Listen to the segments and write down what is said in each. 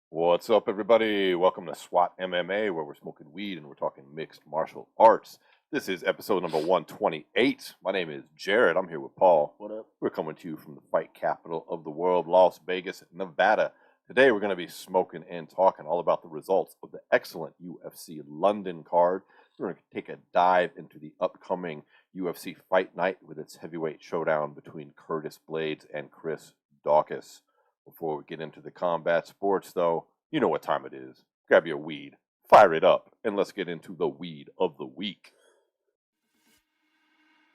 What's up, everybody? Welcome to S.W.A.T MMA, where we're smoking weed and we're talking mixed martial arts. This is episode number 128. My name is Jarrod. I'm here with Paul. What up? We're coming to you from the fight capital of the world, Las Vegas, Nevada. Today, we're going to be smoking and talking all about the results of the excellent UFC London card. We're going to take a dive into the upcoming UFC Fight Night with its heavyweight showdown between Curtis Blaydes and Chris Daukaus. Before we get into the combat sports, though, you know what time it is. Grab your weed, fire it up, and let's get into the weed of the week.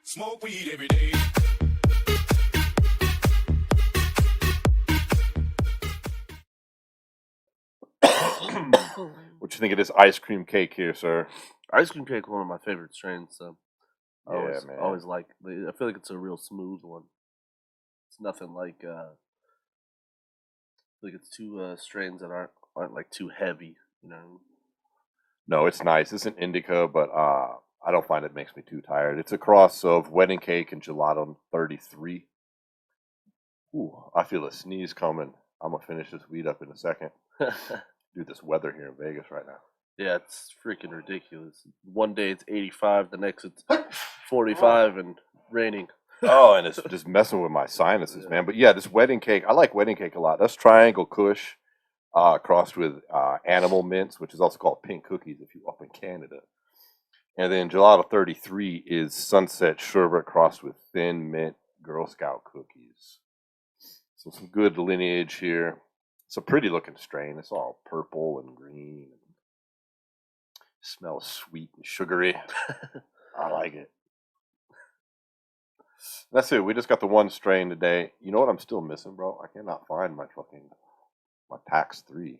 Smoke weed every day. What you think of this ice cream cake here, sir? Ice cream cake, one of my favorite strains. So I Yeah, man. always like. I feel like it's a real smooth one. It's nothing like. Like it's two strains that aren't like too heavy, you know. No, it's nice. It's an indica, but I don't find it makes me too tired. It's a cross of wedding cake and gelato 33. Ooh, I feel a sneeze coming. I'm gonna finish this weed up in a second. Dude, this weather here in Vegas right now. Yeah, it's freaking ridiculous. One day it's 85, the next it's 45 and raining. Oh, and it's just messing with my sinuses, Yeah. man. But yeah, this wedding cake, I like wedding cake a lot. That's Triangle Kush crossed with Animal Mints, which is also called Pink Cookies if you're up in Canada. And then Gelato 33 is Sunset Sherbet crossed with Thin Mint Girl Scout cookies. So some good lineage here. It's a pretty looking strain. It's all purple and green. Smells sweet and sugary. I like it. That's it. We just got the one strain today. You know what I'm still missing, bro? I cannot find my PAX 3.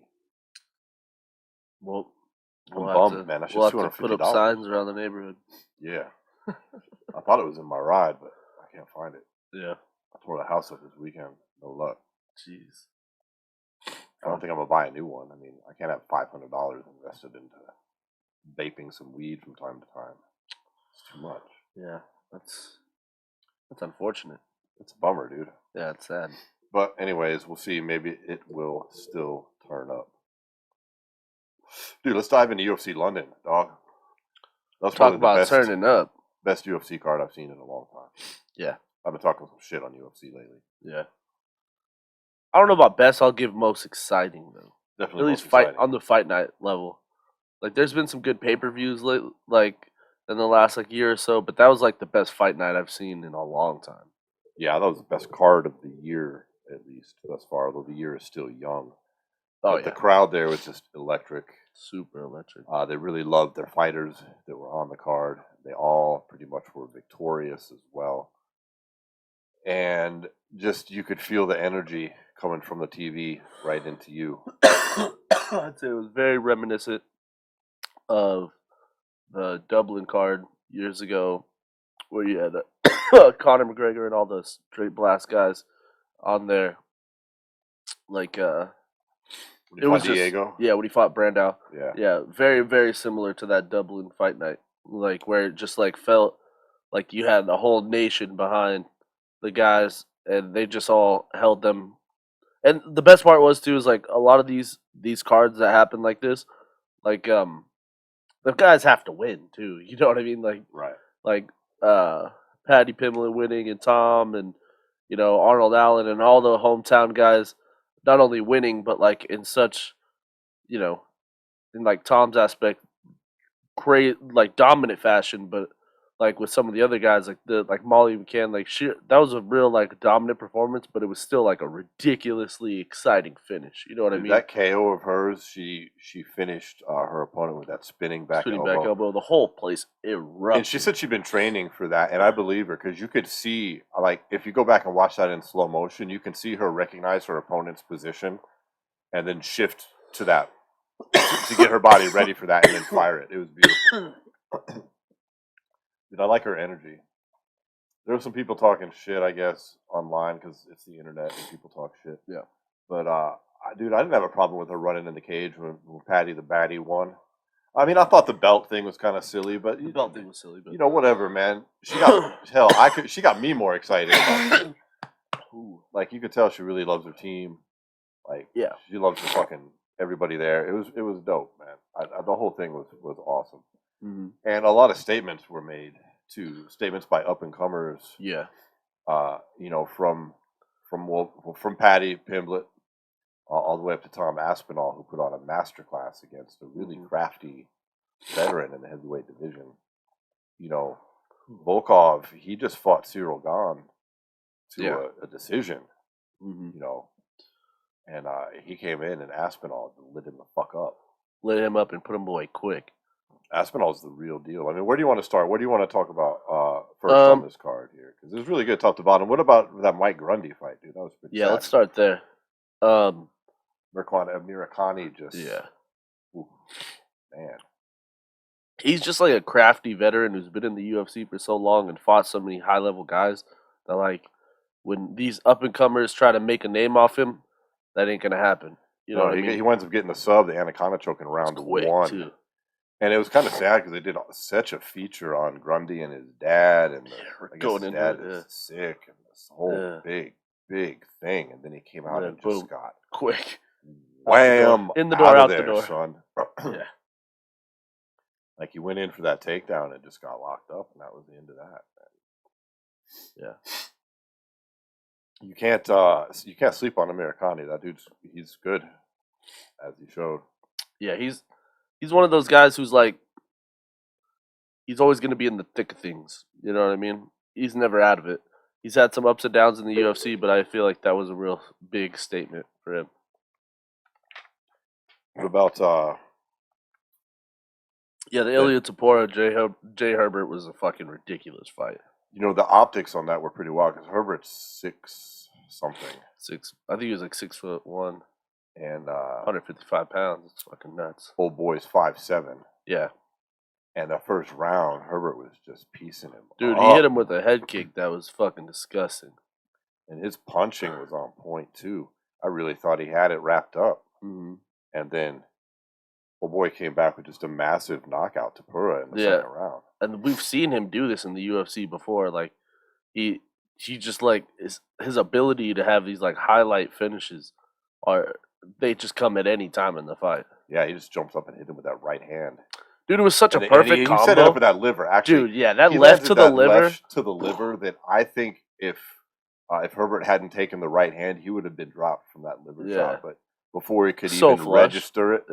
Well, I'm we'll bummed, have to, man. That's we'll just have to put up $250. signs around the neighborhood. Yeah. I thought it was in my ride, but I can't find it. Yeah. I tore the house up this weekend. No luck. Jeez. I don't think I'm going to buy a new one. I mean, I can't have $500 invested into vaping some weed from time to time. It's too much. Yeah, that's unfortunate. It's a bummer, dude. Yeah, it's sad. But anyways, we'll see. Maybe it will still turn up. Dude, let's dive into UFC London, dog. That's Talk about turning up. Best UFC card I've seen in a long time. Yeah. I've been talking some shit on UFC lately. Yeah. I don't know about best. I'll give most exciting though. Definitely. At least fight on the fight night level. Like, there's been some good pay-per-views like in the last like year or so, but that was like the best fight night I've seen in a long time. Yeah, that was the best card of the year, at least thus far. Although the year is still young. But the crowd there was just electric. Super electric. They really loved their fighters that were on the card. They all pretty much were victorious as well. And just you could feel the energy coming from the TV right into you. I'd say it was very reminiscent of the Dublin card years ago, where you had Conor McGregor and all the straight blast guys on there. Like it was Diego. When he fought Brandao. Yeah, very very similar to that Dublin fight night, like where it just like felt like you had the whole nation behind the guys, and they just all held them. And the best part was too is like a lot of these cards that happen like this, like the guys have to win too. You know what I mean? Like right. Like Paddy Pimblett winning and Tom and Arnold Allen and all the hometown guys not only winning but like in such in like Tom's aspect like dominant fashion, but like with some of the other guys like Molly McCann, like that was a real like dominant performance, but it was still like a ridiculously exciting finish. You know what I mean? That KO of hers, she finished her opponent with that spinning back elbow. The whole place erupted. And she said she'd been training for that, and I believe her because you could see, like, if you go back and watch that in slow motion, you can see her recognize her opponent's position and then shift to that to get her body ready for that and then fire it. It was beautiful. Dude, I like her energy. There were some people talking shit, I guess, online because it's the internet and people talk shit. Yeah. But, dude, I didn't have a problem with her running in the cage when Paddy the Baddy won. I mean, I thought the belt thing was kind of silly, but The belt thing was silly, but you know, whatever, man. She got hell. She got me more excited about it. Like you could tell, she really loves her team. Like, yeah, she loves the fucking everybody there. It was dope, man. The whole thing was awesome, and a lot of statements were made too. Statements by up and comers. Yeah. You know, from Paddy Pimblett all the way up to Tom Aspinall, who put on a masterclass against a really crafty veteran in the heavyweight division. You know, Volkov, he just fought Cyril Gahn to a decision. You know, and he came in and Aspinall lit him the fuck up. Lit him up and put him away quick. Aspinall's the real deal. I mean, where do you want to start? What do you want to talk about first on this card here? Because it was really good top to bottom. What about that Mike Grundy fight, dude? That was pretty sad. Let's start there. Murakami just... Yeah. Ooh, man. He's just like a crafty veteran who's been in the UFC for so long and fought so many high-level guys that, like, when these up-and-comers try to make a name off him, that ain't going to happen. You know what I mean? He winds up getting the sub, the Anaconda choke in round one. Too. And it was kind of sad because they did such a feature on Grundy and his dad, and his dad is sick, and this whole big thing. And then he came out and just got quick, wham, in the door, out there, the door, son. Yeah, like he went in for that takedown and just got locked up, and that was the end of that. Yeah, you can't sleep on Americani. That he's good, as he showed. Yeah, he's one of those guys who's like, he's always going to be in the thick of things. You know what I mean? He's never out of it. He's had some ups and downs in the UFC, but I feel like that was a real big statement for him. What about the Ilia Topuria Jay Herbert was a fucking ridiculous fight. You know, the optics on that were pretty wild because Herbert's 6-something. I think he was like 6'1" and 155 pounds. It's fucking nuts. Old boy's 5'7". Yeah. And the first round, Herbert was just piecing him. Dude, he hit him with a head kick that was fucking disgusting. And his punching was on point too. I really thought he had it wrapped up. And then old boy came back with just a massive knockout to Topuria in the second round. And we've seen him do this in the UFC before. Like he just like his ability to have these like highlight finishes they just come at any time in the fight. Yeah, he just jumps up and hit him with that right hand. Dude, it was such a perfect combo. He set it up with that liver. Actually, dude, yeah, that left to the liver that I think if Herbert hadn't taken the right hand, he would have been dropped from that liver shot. But before he could even register it,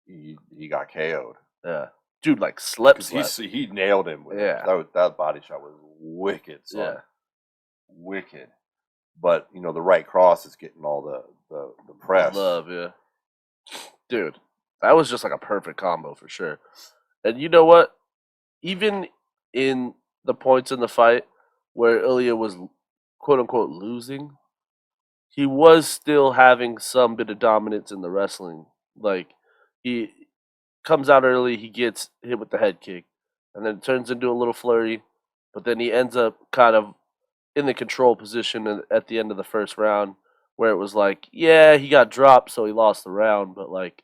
he got KO'd. Yeah, dude, like slept. He nailed him. That body shot was wicked. Son. Yeah, wicked. But you know, the right cross is getting all the press. Love, yeah, dude. That was just like a perfect combo for sure. And you know what? Even in the points in the fight where Ilia was quote unquote losing, he was still having some bit of dominance in the wrestling. Like he comes out early, he gets hit with the head kick, and then it turns into a little flurry, but then he ends up kind of in the control position at the end of the first round where it was like, yeah, he got dropped, so he lost the round, but like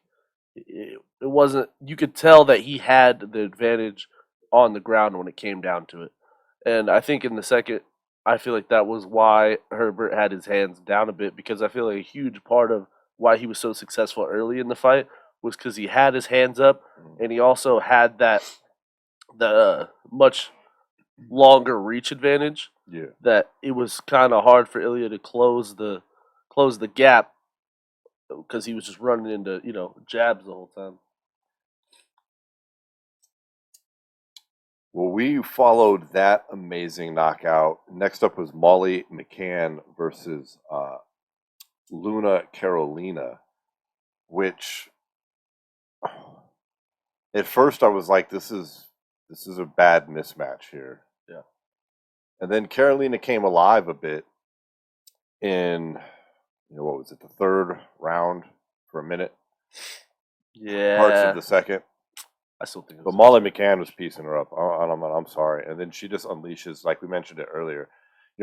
it wasn't. You could tell that he had the advantage on the ground when it came down to it. And I think in the second, I feel like that was why Herbert had his hands down a bit, because I feel like a huge part of why he was so successful early in the fight was because he had his hands up, and he also had the much longer reach advantage. Yeah, that it was kind of hard for Ilia to close the gap, because he was just running into, jabs the whole time. Well, we followed that amazing knockout. Next up was Molly McCann versus Luna Carolina, which at first I was like, this is a bad mismatch here. Yeah. And then Carolina came alive a bit in, what was it, the third round for a minute? Yeah. Parts of the second. I still think. But Molly McCann was piecing her up. I'm sorry. And then she just unleashes, like we mentioned it earlier.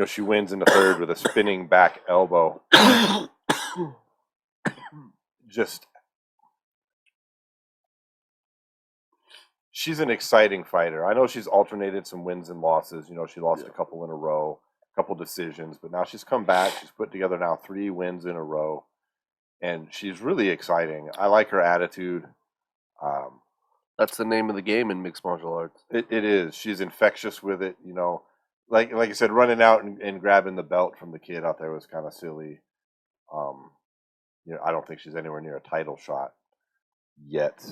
She wins in the third with a spinning back elbow. Just she's an exciting fighter. I know she's alternated some wins and losses. You know, she lost a couple in a row, a couple decisions, but now she's come back. She's put together now 3 wins in a row, and she's really exciting. I like her attitude. That's the name of the game in mixed martial arts. It is. She's infectious with it. You know, like I said, running out and grabbing the belt from the kid out there was kind of silly. You know, I don't think she's anywhere near a title shot yet.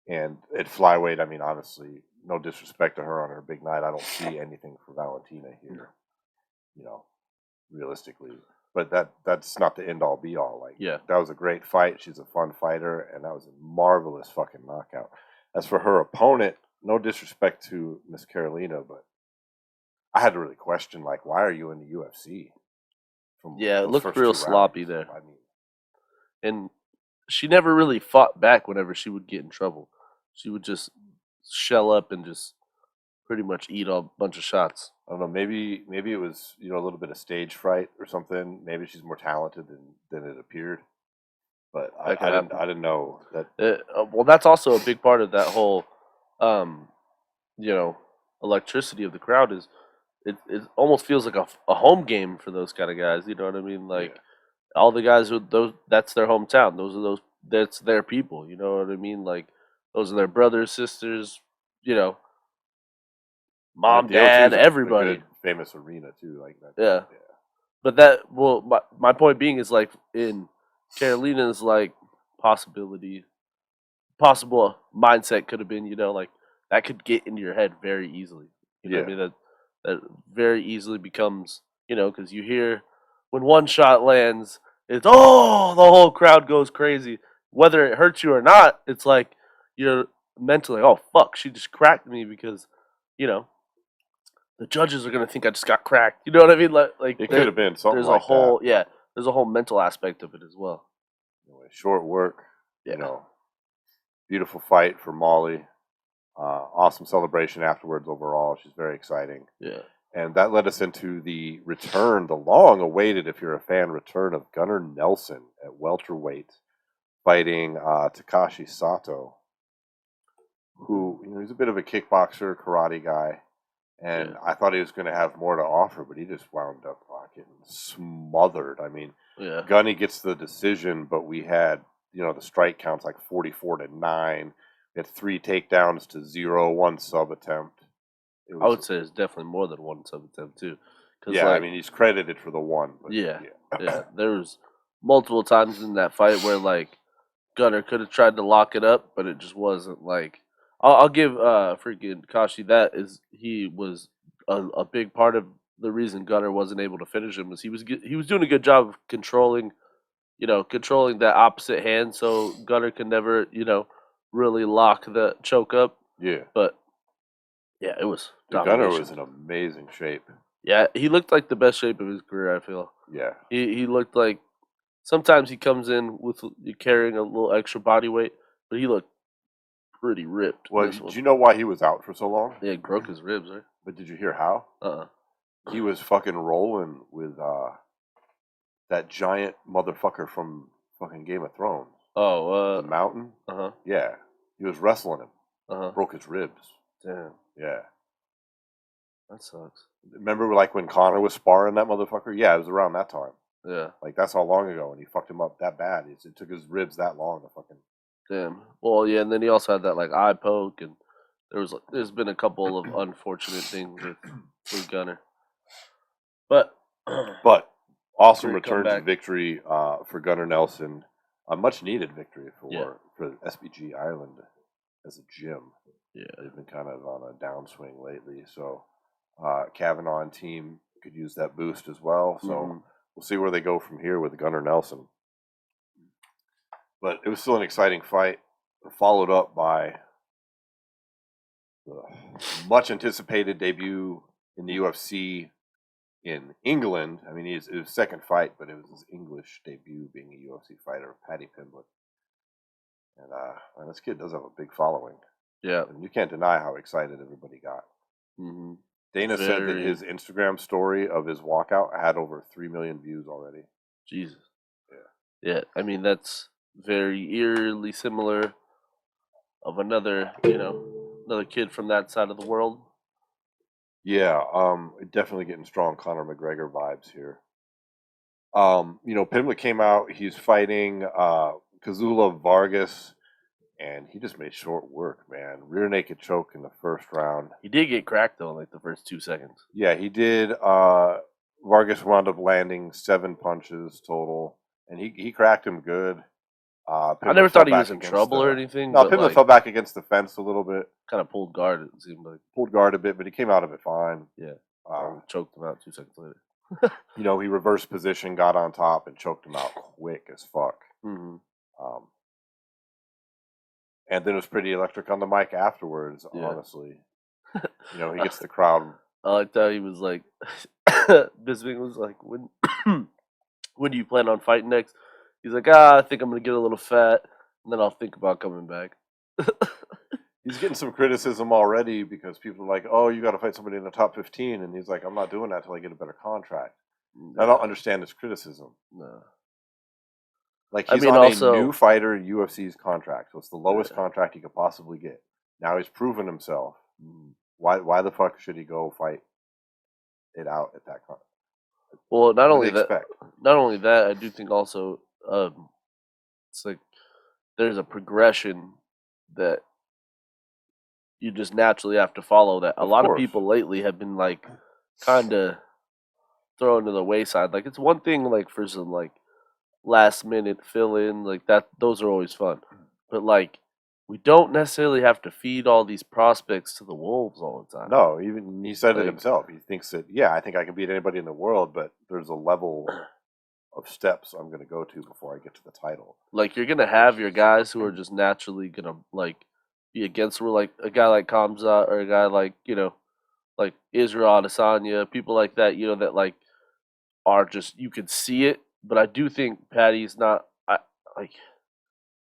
And at flyweight, I mean, honestly, no disrespect to her on her big night, I don't see anything for Valentina here. You know, realistically, but that's not the end all be all. Like, that was a great fight. She's a fun fighter, and that was a marvelous fucking knockout. As for her opponent, no disrespect to Miss Carolina, but I had to really question, like, why are you in the UFC? It looked real sloppy there. I mean, and she never really fought back whenever she would get in trouble. She would just shell up and just pretty much eat a bunch of shots. I don't know. Maybe it was, you know, a little bit of stage fright or something. Maybe she's more talented than it appeared. But I didn't know that. Well, that's also a big part of that whole, you know, electricity of the crowd is it almost feels like a home game for those kind of guys. You know what I mean? Like all the guys that's their hometown. That's their people. You know what I mean? Like those are their brothers, sisters. You know, mom, dad, everybody. A good, famous arena too, like that. Yeah. But my point being is like in Carolina's like possible mindset could have been, you know, like that could get into your head very easily. You know what I mean? That very easily becomes, you know, because you hear when one shot lands, it's the whole crowd goes crazy. Whether it hurts you or not, it's like you're mentally, oh fuck, she just cracked me because, you know, the judges are gonna think I just got cracked. You know what I mean? Like it could have been something. There's like a whole that. there's a whole mental aspect of it as well. Anyway, short work. You know, beautiful fight for Molly. Awesome celebration afterwards. Overall, she's very exciting. Yeah. And that led us into the return, the long-awaited, if you're a fan, return of Gunnar Nelson at welterweight, fighting Takashi Sato, who, you know, he's a bit of a kickboxer, karate guy, and I thought he was going to have more to offer, but he just wound up getting smothered. I mean, Gunny gets the decision, but we had, you know, the strike counts like 44-9. We had 3 takedowns to 0, 1 sub attempt. I would say it's definitely more than 1 sub attempt too. Yeah, like, I mean, he's credited for the 1. But yeah. There was multiple times in that fight where like Gunner could have tried to lock it up, but it just wasn't like. I'll give freaking Kashi that is he was a big part of the reason Gunner wasn't able to finish him was he was doing a good job of controlling that opposite hand, so Gunner could never really lock the choke up. Yeah, but yeah, it was. Gunner was in amazing shape. Yeah, he looked like the best shape of his career. I feel. Yeah, he looked like. Sometimes he comes in with carrying a little extra body weight, but he looked pretty ripped. Well, did you know why he was out for so long? Yeah, he broke his ribs, right? But did you hear how? He was fucking rolling with that giant motherfucker from fucking Game of Thrones. Oh, the Mountain? Yeah. He was wrestling him. Broke his ribs. Damn. Yeah. That sucks. Remember like when Conor was sparring that motherfucker? Yeah, it was around that time. Yeah. Like that's how long ago, and he fucked him up that bad. It took his ribs that long to fucking. Damn. Well, yeah, and then he also had that like eye poke, and there's been a couple of unfortunate things with Gunner. But awesome return to victory for Gunnar Nelson. A much needed victory for SBG Ireland as a gym. Yeah, they've been kind of on a downswing lately, so Kavanaugh and team could use that boost as well. So we'll see where they go from here with Gunnar Nelson. But it was still an exciting fight, followed up by the much anticipated debut in the UFC in England. I mean, it was his second fight, but it was his English debut being a UFC fighter, Paddy Pimblett. And this kid does have a big following. Yeah. And you can't deny how excited everybody got. Dana said that his Instagram story of his walkout had over 3 million views already. Jesus. Yeah. I mean, that's very eerily similar of another another kid from that side of the world. Yeah, definitely getting strong Conor McGregor vibes here. Pimblett came out. He's fighting Kazula Vargas, and he just made short work, man. Rear naked choke in the first round. He did get cracked though in like the first 2 seconds. Yeah, he did. Vargas wound up landing 7 punches total, and he cracked him good. I never thought he was in trouble or anything. No, but Pimblett fell back against the fence a little bit. Kind of pulled guard, it seemed like. Pulled guard a bit, but he came out of it fine. Yeah. Choked him out 2 seconds later. He reversed position, got on top, and choked him out quick as fuck. Mm-hmm. And then it was pretty electric on the mic afterwards, Yeah. honestly. He gets the crowd. I liked how he was like, Bisping was like, when do you plan on fighting next? He's like, I think I'm going to get a little fat, and then I'll think about coming back. He's getting some criticism already because people are like, oh, you got to fight somebody in the top 15. And he's like, I'm not doing that until I get a better contract. I don't understand this criticism. No. Like, he's on a new fighter UFC's contract. So it's the lowest contract he could possibly get. Now he's proven himself. Why the fuck should he go fight it out at that contract? Well, not only that, I do think also it's like there's a progression that you just naturally have to follow. That a lot of people lately have been like kind of thrown to the wayside. Like, it's one thing like for some like last minute fill in like that, those are always fun, but like we don't necessarily have to feed all these prospects to the wolves all the time. No, even he said it himself. He thinks that, I think I can beat anybody in the world, but there's a level of steps I'm going to go to before I get to the title. Like, you're going to have your guys who are just naturally going to like be against the, like a guy like Kamza or a guy like, like Israel Adesanya, people like that, that like are just, you can see it. But I do think Paddy's not like,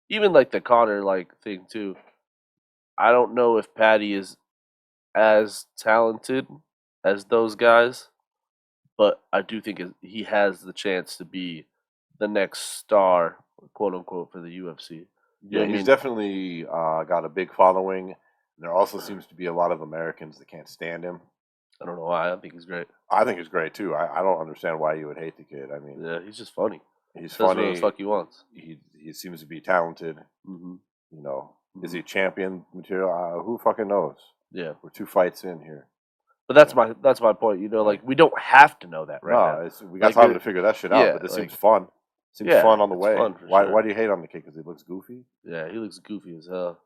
even like the Conor like thing too. I don't know if Paddy is as talented as those guys, but I do think he has the chance to be the next star, quote unquote, for the UFC. Yeah, he's definitely got a big following. There also seems to be a lot of Americans that can't stand him. I don't know why. I think he's great. I think he's great too. I don't understand why you would hate the kid. I mean, yeah, he's just funny. He's funny. What the fuck he wants. He seems to be talented. Mm-hmm. Is he champion material? Who fucking knows? Yeah, we're 2 fights in here. But that's my point. Like, we don't have to know that right now. We got time to figure that shit out. But this seems fun. Seems fun on the way. Why do you hate on the kid? Because he looks goofy? Yeah, he looks goofy as hell.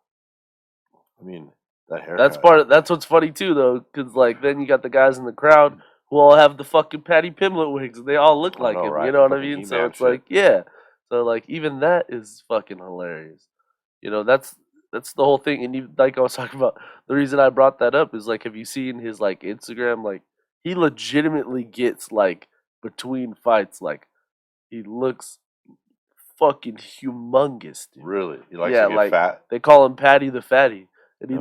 I mean, that haircut. That's what's funny too, though, because like then you got the guys in the crowd who all have the fucking Paddy Pimblett wigs, and they all look like him. Right? You know what I mean? So it's like, so like even that is fucking hilarious. That's the whole thing. And even, like I was talking about, the reason I brought that up is like, have you seen his like Instagram? Like, he legitimately gets like between fights, like he looks fucking humongous, dude. Really? He likes to get fat? They call him Paddy the Fatty. And he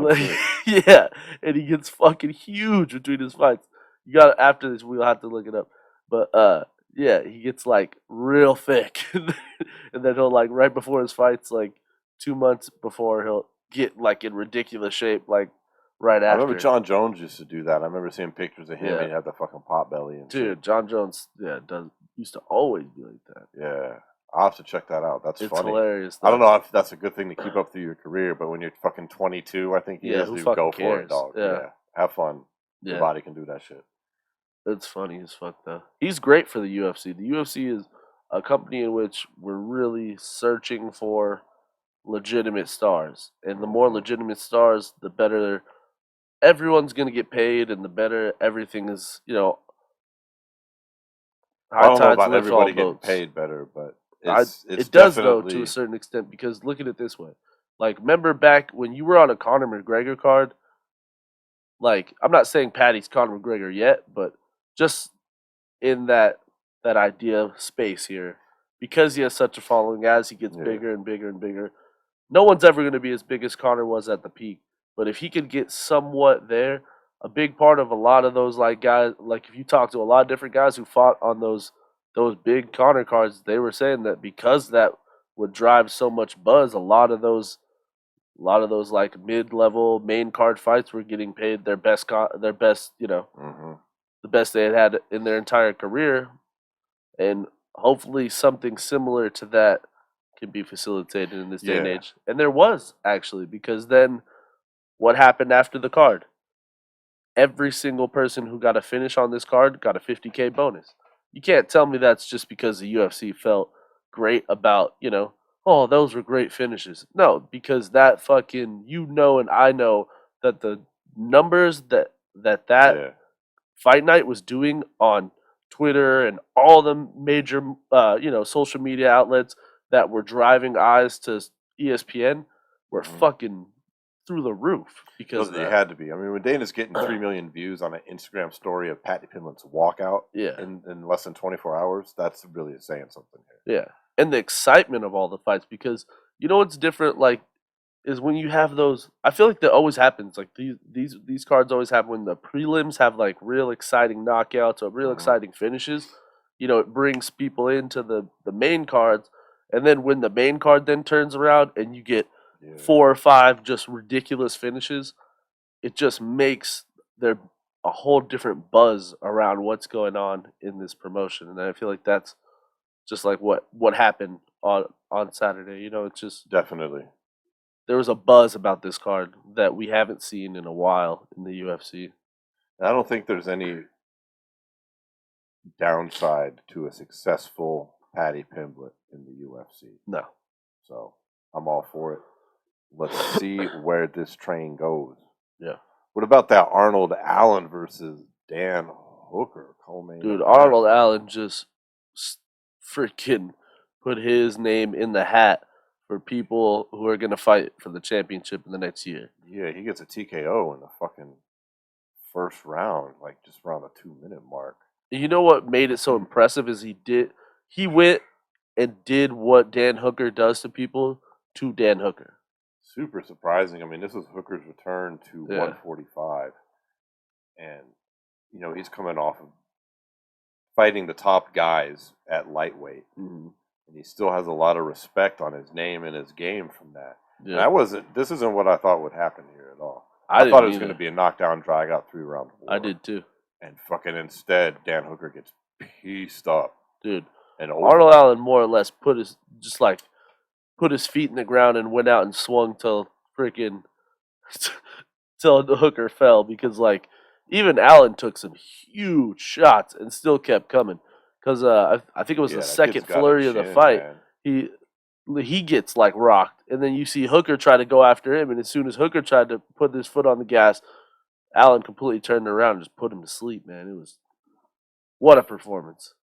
and he gets fucking huge between his fights. You got after this, we'll have to look it up. But he gets like real thick, and then he'll like right before his fights, like 2 months before, he'll get like in ridiculous shape, like right after. I remember Jon Jones used to do that. I remember seeing pictures of him, and he had the fucking pot belly and dude. Shit. Jon Jones, used to always be like that. Yeah. I'll have to check that out. It's funny. Hilarious. I don't know if that's a good thing to keep up through your career, but when you're fucking 22, I think you go for it, dog. Yeah. Have fun. Your body can do that shit. It's funny as fuck, though. He's great for the UFC. The UFC is a company in which we're really searching for legitimate stars. And the more legitimate stars, the better everyone's going to get paid, and the better everything is, I don't know about everybody getting paid better, but it does, though, to a certain extent, because look at it this way. Like, remember back when you were on a Conor McGregor card? Like, I'm not saying Paddy's Conor McGregor yet, but just in that idea space here, because he has such a following, as he gets bigger and bigger and bigger, no one's ever going to be as big as Conor was at the peak. But if he could get somewhat there, a big part of a lot of those like guys, like if you talk to a lot of different guys who fought on those big Conor cards, they were saying that because that would drive so much buzz, a lot of those A lot of those like mid-level main card fights were getting paid their best, Mm-hmm. the best they had in their entire career, and hopefully something similar to that can be facilitated in this day and Yeah. age. And there was actually, because then what happened after the card? Every single person who got a finish on this card got a 50K bonus. You can't tell me that's just because the UFC felt great about, oh, those were great finishes. No, because that fucking, and I know that the numbers that Yeah. Fight Night was doing on Twitter and all the major, social media outlets that were driving eyes to ESPN were Mhm. fucking through the roof because of They that. had to be. I mean, when Dana's getting 3 million views on an Instagram story of Paddy Pimblett's walkout Yeah. in less than 24 hours, that's really saying something here. Yeah. And the excitement of all the fights, because you know what's different, like, is when you have those. I feel like that always happens. Like these cards always happen when the prelims have like real exciting knockouts or real Mhm. exciting finishes. It brings people into the main cards, and then when the main card then turns around and you get Yeah. 4 or 5 just ridiculous finishes, it just makes there a whole different buzz around what's going on in this promotion, and I feel like that's just like what happened on Saturday. It's just Definitely. there was a buzz about this card that we haven't seen in a while in the UFC. And I don't think there's any downside to a successful Paddy Pimblett in the UFC. No. So I'm all for it. Let's see where this train goes. Yeah. What about that Arnold Allen versus Dan Hooker CoMain Dude, Event? Arnold Allen just freaking put his name in the hat for people who are going to fight for the championship in the next year. Yeah, he gets a TKO in the fucking first round, like just around the 2-minute mark. You know what made it so impressive is he went and did what Dan Hooker does to people to Dan Hooker. Super surprising. I mean, this was Hooker's return to Yeah. 145, and he's coming off of fighting the top guys at lightweight, Mm-hmm. and he still has a lot of respect on his name and his game from that. Yeah. And this isn't what I thought would happen here at all. I thought it was didn't going to either. be a knockdown, drag out 3-round war. I did too. And fucking instead, Dan Hooker gets pieced up. Dude, And Arnold Allen more or less put his feet in the ground and went out and swung till freaking till the Hooker fell, because like even Allen took some huge shots and still kept coming, because I think it was the that second kid's got a flurry of the chin, fight. man. He gets like rocked, and then you see Hooker try to go after him, and as soon as Hooker tried to put his foot on the gas, Allen completely turned around and just put him to sleep. Man, it was what a performance.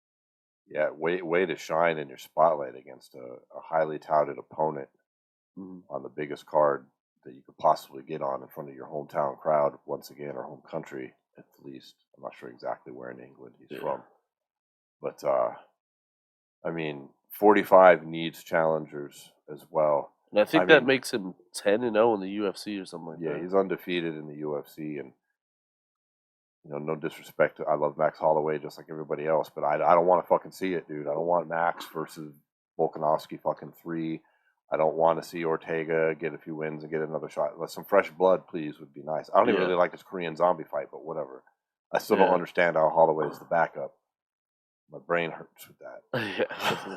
Yeah, way to shine in your spotlight against a highly touted opponent on the biggest card that you could possibly get on in front of your hometown crowd once again, or home country at least. I'm not sure exactly where in England he's from, but I mean, 45 needs challengers as well. And I think that makes him 10-0 in the UFC or something like that. Yeah, he's undefeated in the UFC, and no disrespect to, I love Max Holloway just like everybody else, but I don't want to fucking see it, dude. I don't want Max versus Volkanovski fucking 3. I don't want to see Ortega get a few wins and get another shot. Some fresh blood, please, would be nice. I don't even really like this Korean zombie fight, but whatever. I still don't understand how Holloway is the backup. My brain hurts with that.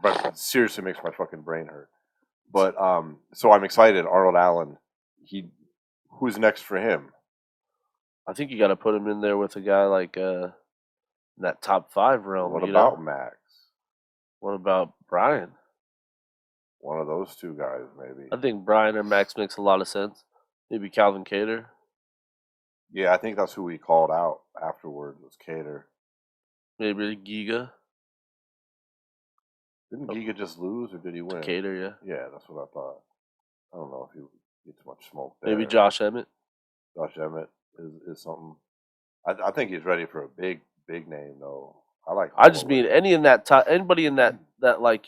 Like, seriously makes my fucking brain hurt. But so I'm excited. Arnold Allen, who's next for him? I think you got to put him in there with a guy like in that top 5 realm. What about Max? What about Brian? One of those two guys, maybe. I think Brian or Max makes a lot of sense. Maybe Calvin Kattar. Yeah, I think that's who we called out afterwards was Kattar. Maybe Giga. Didn't Giga just lose, or did he win? Kattar, yeah. Yeah, that's what I thought. I don't know if he gets much smoke there. Maybe Josh Emmett. Josh Emmett is something. I think he's ready for a big name though. I just mean anybody in that like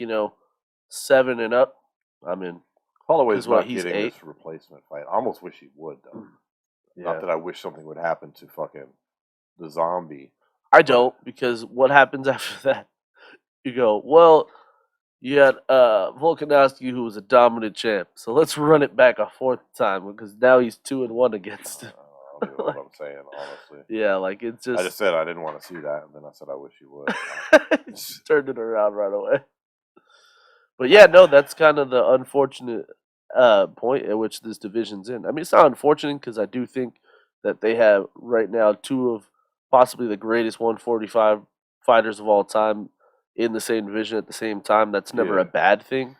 7 and up. I mean, Holloway's not getting this replacement fight. I almost wish he would though. Yeah. Not that I wish something would happen to fucking the zombie. I don't, because what happens after that? You go, well, You had Volkanovski, who was a dominant champ. So let's run it back a fourth time because now he's 2-1 against him. I don't even know what I'm saying, honestly. Yeah, like it's just. I just said I didn't want to see that, and then I said I wish you would. Just turned it around right away. But yeah, no, that's kind of the unfortunate point at which this division's in. I mean, it's not unfortunate because I do think that they have right now two of possibly the greatest 145 fighters of all time in the same division at the same time. That's never a bad thing.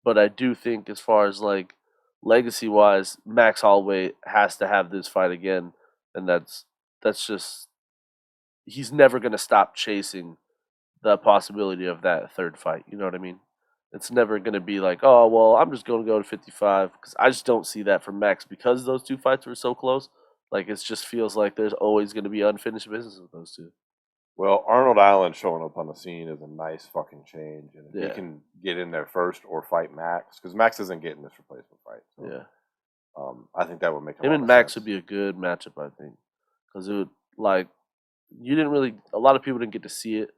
But I do think, as far as like legacy wise, Max Holloway has to have this fight again, and that's just he's never going to stop chasing the possibility of that third fight. You know what I mean? It's never going to be like, oh, well, I'm just going to go to 55 because I just don't see that from Max because those two fights were so close. Like, it just feels like there's always going to be unfinished business with those two. Well, Arnold Allen showing up on the scene is a nice fucking change. And if Yeah. he can get in there first or fight Max, because Max isn't getting this replacement fight. So, Yeah. I think that would make Him and Max would be a good matchup, I think. Because it would, like, you didn't really, a lot of people didn't get to see it,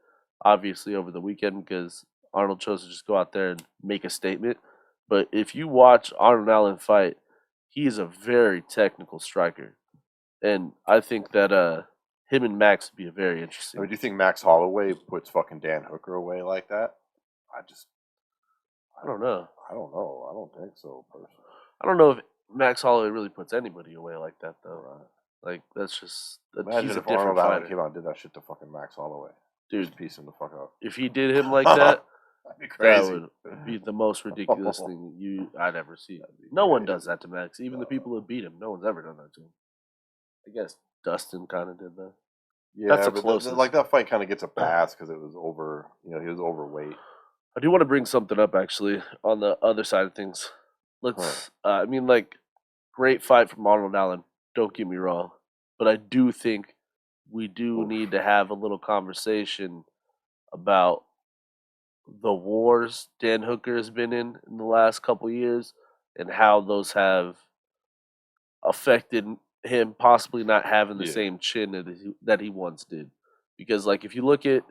obviously, over the weekend because Arnold chose to just go out there and make a statement. But if you watch Arnold Allen fight, he is a very technical striker. And I think that him and Max would be a very I interesting. mean, do you think Max Holloway puts fucking Dan Hooker away like that? I don't know. I don't know. I don't think so, personally. I don't know if Max Holloway really puts anybody away like that, though. Right. Like, that's just. Imagine he's a if different Arnold Allen fighter. came out and did that shit to fucking Max Holloway. Dude, just piece him the fuck up. If he did him like that, that'd be crazy. That would be the most ridiculous thing I'd ever see. No one does that to Max. Even the people who beat him, no one's ever done that to him. I guess Dustin kind of did that. Yeah, that's the but closest. like that fight kind of gets a pass because it was over. You know, he was overweight. I do want to bring something up actually on the other side of things. Let's. I mean, like, great fight from Arnold Allen. Don't get me wrong, but I do think we do need to have a little conversation about the wars Dan Hooker has been in the last couple years and how those have affected him possibly not having the same chin that he once did. Because, like, if you look at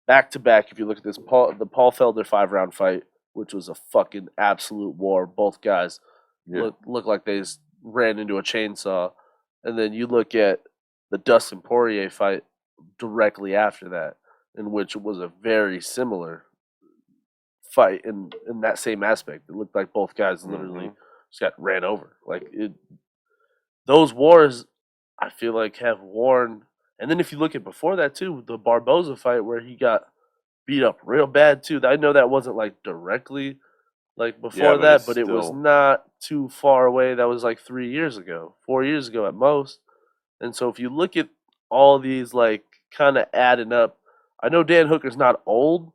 back to back, if you look at the Paul Felder 5-round fight, which was a fucking absolute war, both guys look like they ran into a chainsaw, and then you look at the Dustin Poirier fight directly after that, in which it was a very similar fight in that same aspect. It looked like both guys literally just got ran over. Like, those wars, I feel like, have worn. And then if you look at before that too, the Barboza fight where he got beat up real bad too. I know that wasn't like directly like before that, but it was not too far away. That was like 3 years ago, 4 years ago at most. And so if you look at all these like kind of adding up, I know Dan Hooker's not old,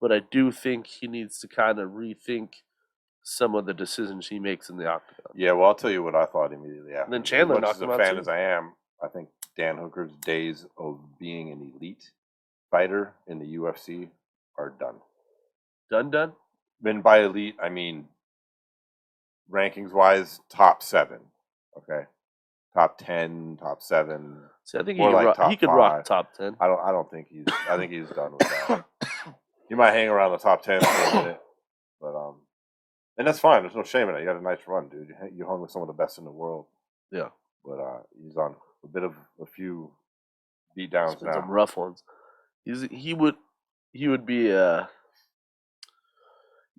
but I do think he needs to kind of rethink some of the decisions he makes in the octagon. Yeah, well, I'll tell you what I thought immediately after. And then Chandler knocked him out. As a fan as I am, I think Dan Hooker's days of being an elite fighter in the UFC are done. Done? And by elite, I mean rankings-wise, top 7. Okay, top 10, top 7. See, I think he could rock top 10. I don't think he's. I think he's done with that. He might hang around the top 10 for a minute, but and that's fine. There's no shame in it. You had a nice run, dude. You hung with some of the best in the world. Yeah, but he's on a few beat downs now. Some rough ones. He would be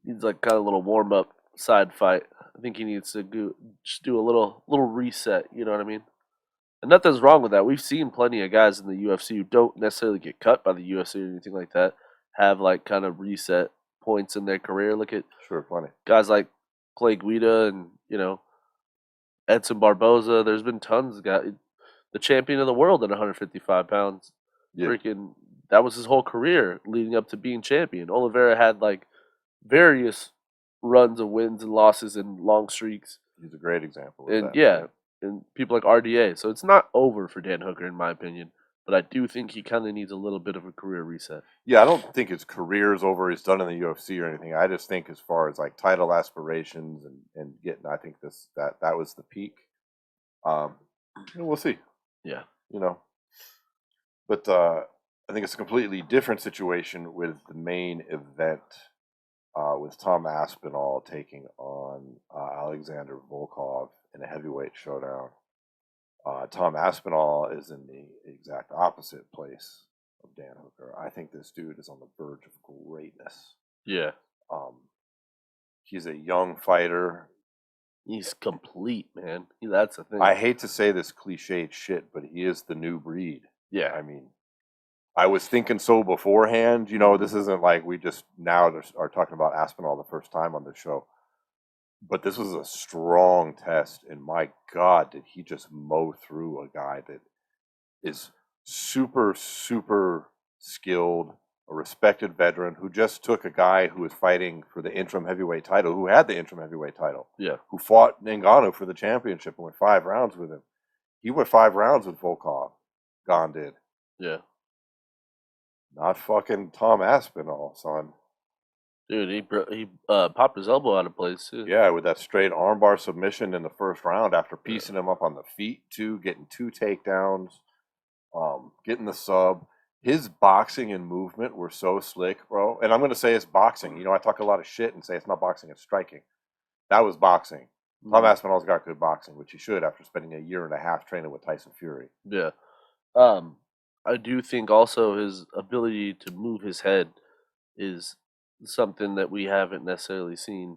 needs like kind of a little warm up side fight. I think he needs to just do a little reset. You know what I mean? And nothing's wrong with that. We've seen plenty of guys in the UFC who don't necessarily get cut by the UFC or anything like that have like kind of reset points in their career. Look at plenty guys like Clay Guida and Edson Barboza. There's been tons of guys. The champion of the world at 155 pounds. Freaking, that was his whole career leading up to being champion. Oliveira had like various runs of wins and losses and long streaks. He's a great example of and that. And people like RDA. So it's not over for Dan Hooker in my opinion. But I do think he kind of needs a little bit of a career reset. Yeah, I don't think his career is over. He's done in the UFC or anything. I just think as far as like title aspirations and getting, I think that was the peak. We'll see. Yeah. But I think it's a completely different situation with the main event. with Tom Aspinall taking on Alexander Volkov in a heavyweight showdown. Tom Aspinall is in the exact opposite place of Dan Hooker. I think this dude is on the verge of greatness. Yeah. He's a young fighter. He's complete, man. That's the thing. I hate to say this cliched shit, but he is the new breed. Yeah. I mean, I was thinking so beforehand. You know, this isn't like we just now are talking about Aspinall the first time on the show. But this was a strong test, and my God, did he just mow through a guy that is super, super skilled, a respected veteran who just took a guy who was fighting for the interim heavyweight title, who had the interim heavyweight title, who fought Ngannou for the championship and went 5 rounds with him. He went 5 rounds with Volkov. Gon did. Yeah. Not fucking Tom Aspinall, son. Dude, he popped his elbow out of place, too. Yeah, with that straight armbar submission in the first round after piecing him up on the feet, too, getting 2 takedowns, getting the sub. His boxing and movement were so slick, bro. And I'm going to say it's boxing. You know, I talk a lot of shit and say it's not boxing, it's striking. That was boxing. Tom Aspinall's got good boxing, which he should after spending a year and a half training with Tyson Fury. Yeah. I do think also his ability to move his head is something that we haven't necessarily seen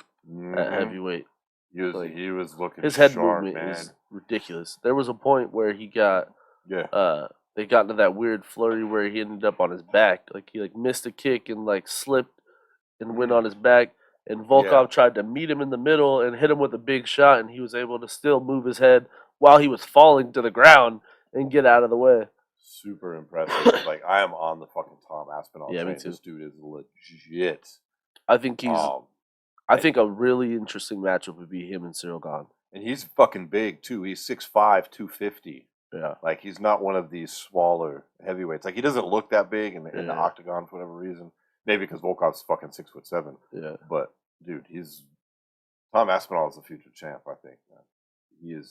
at heavyweight. He was looking his head sharp, movement man. is ridiculous. There was a point where he got they got into that weird flurry where he ended up on his back. Like he missed a kick and slipped and went on his back. And Volkov tried to meet him in the middle and hit him with a big shot, and he was able to still move his head while he was falling to the ground and get out of the way. Super impressive. Like, I am on the fucking Tom Aspinall train. Me too. This dude is legit. I think he's. I think a really interesting matchup would be him and Ciryl Gane. And he's fucking big too. He's 6'5", 250. Yeah. Like, he's not one of these smaller heavyweights. Like, he doesn't look that big in the octagon for whatever reason. Maybe because Volkov's fucking 6'7". Yeah. But dude, Tom Aspinall is the future champ. I think. Man.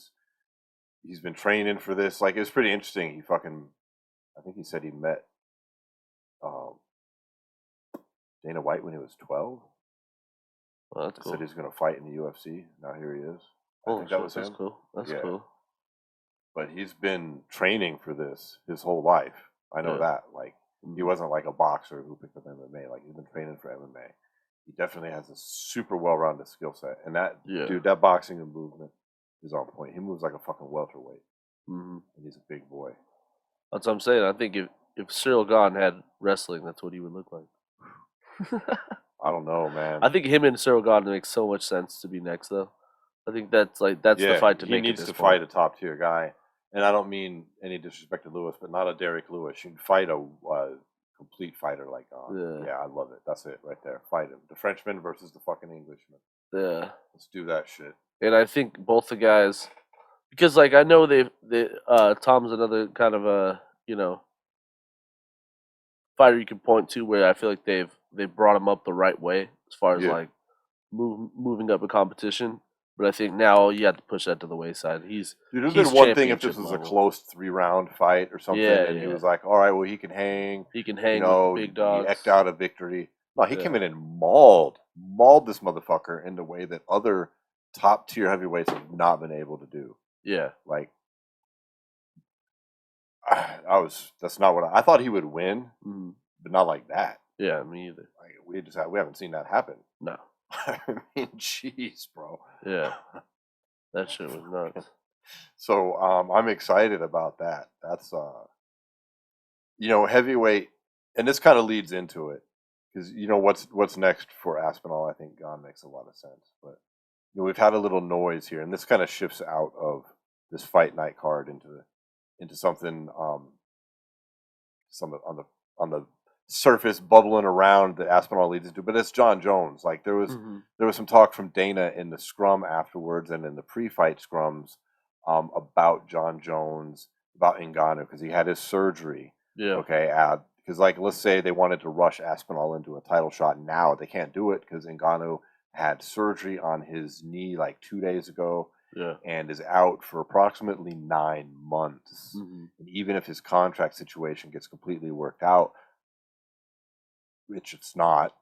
He's been training for this. Like, it was pretty interesting. I think he said he met Dana White when he was 12. Well, that's cool. Said he's going to fight in the UFC. Now here he is. I think that was him. That's cool. That's cool. But he's been training for this his whole life. I know that. Like, he wasn't like a boxer who picked up MMA. Like, he's been training for MMA. He definitely has a super well-rounded skill set. And dude, that boxing and movement is on point. He moves like a fucking welterweight. And he's a big boy. That's what I'm saying. I think if Ciryl Gane had wrestling, that's what he would look like. I don't know, man. I think him and Ciryl Gane makes so much sense to be next, though. I think that's the fight to make. He needs to fight a top tier guy, and I don't mean any disrespect to Lewis, but not a Derek Lewis. You fight a complete fighter like Gane. Yeah, I love it. That's it right there. Fight him. The Frenchman versus the fucking Englishman. Yeah, let's do that shit. And I think both the guys, because I know Tom's another kind of a fighter you can point to where I feel like they've brought him up the right way as far as moving up a competition. But I think now you have to push that to the wayside. Dude, it would have been one thing if this was a close 3-round fight or something, and he was like, "All right, well, he can hang. He can hang with big dogs." He eked out a victory. No, he came in and mauled this motherfucker in the way that other top tier heavyweights have not been able to do. Yeah, like that's not what I thought he would win, but not like that. Yeah, me either. Like, we haven't seen that happen. No. I mean, jeez, bro. Yeah, that shit was nuts. So I'm excited about that. That's heavyweight, and this kind of leads into it because what's next for Aspinall. I think Gane makes a lot of sense, but we've had a little noise here, and this kind of shifts out of this fight night card into something some on the surface bubbling around that Aspinall leads into, but it's Jon Jones. Like there was some talk from Dana in the scrum afterwards and in the pre-fight scrums about Jon Jones, about Ngannou, because he had his surgery. Yeah. Okay. Because let's say they wanted to rush Aspinall into a title shot now, they can't do it because Ngannou had surgery on his knee 2 days ago. Yeah. And is out for approximately 9 months. And even if his contract situation gets completely worked out, which it's not,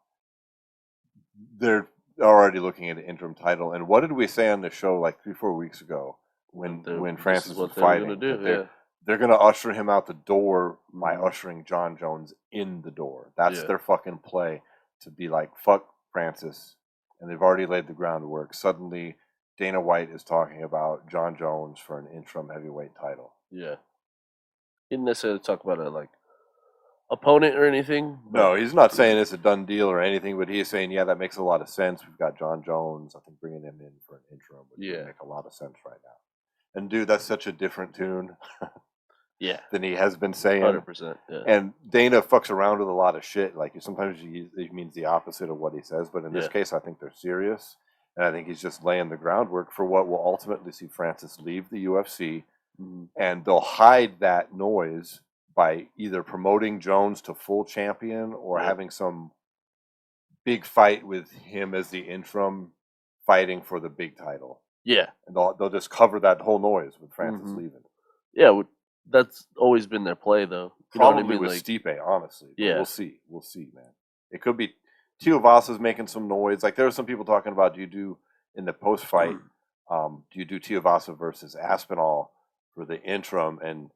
they're already looking at an interim title. And what did we say on the show like 3-4 weeks ago when Francis was fighting? They're going to usher him out the door by ushering Jon Jones in the door. That's their fucking play, to be like, fuck Francis. And they've already laid the groundwork. Suddenly, Dana White is talking about Jon Jones for an interim heavyweight title. Yeah. He didn't necessarily talk about a, like, opponent or anything. No, he's not saying it's a done deal or anything, but he's saying, yeah, that makes a lot of sense. We've got Jon Jones. I think bringing him in for an interim would make a lot of sense right now. And, dude, that's such a different tune. Than he has been saying. 100%. Yeah. And Dana fucks around with a lot of shit. Like, sometimes he means the opposite of what he says. But in this case, I think they're serious. And I think he's just laying the groundwork for what will ultimately see Francis leave the UFC. And they'll hide that noise by either promoting Jones to full champion or having some big fight with him as the interim fighting for the big title. Yeah. And they'll just cover that whole noise with Francis leaving. Yeah, that's always been their play, though. You Probably know what I mean? With Stipe, honestly. But we'll see. We'll see, man. It could be Tuivasa's making some noise. Like, there are some people talking about, do you do, in the post-fight, do you do Tuivasa versus Aspinall for the interim? And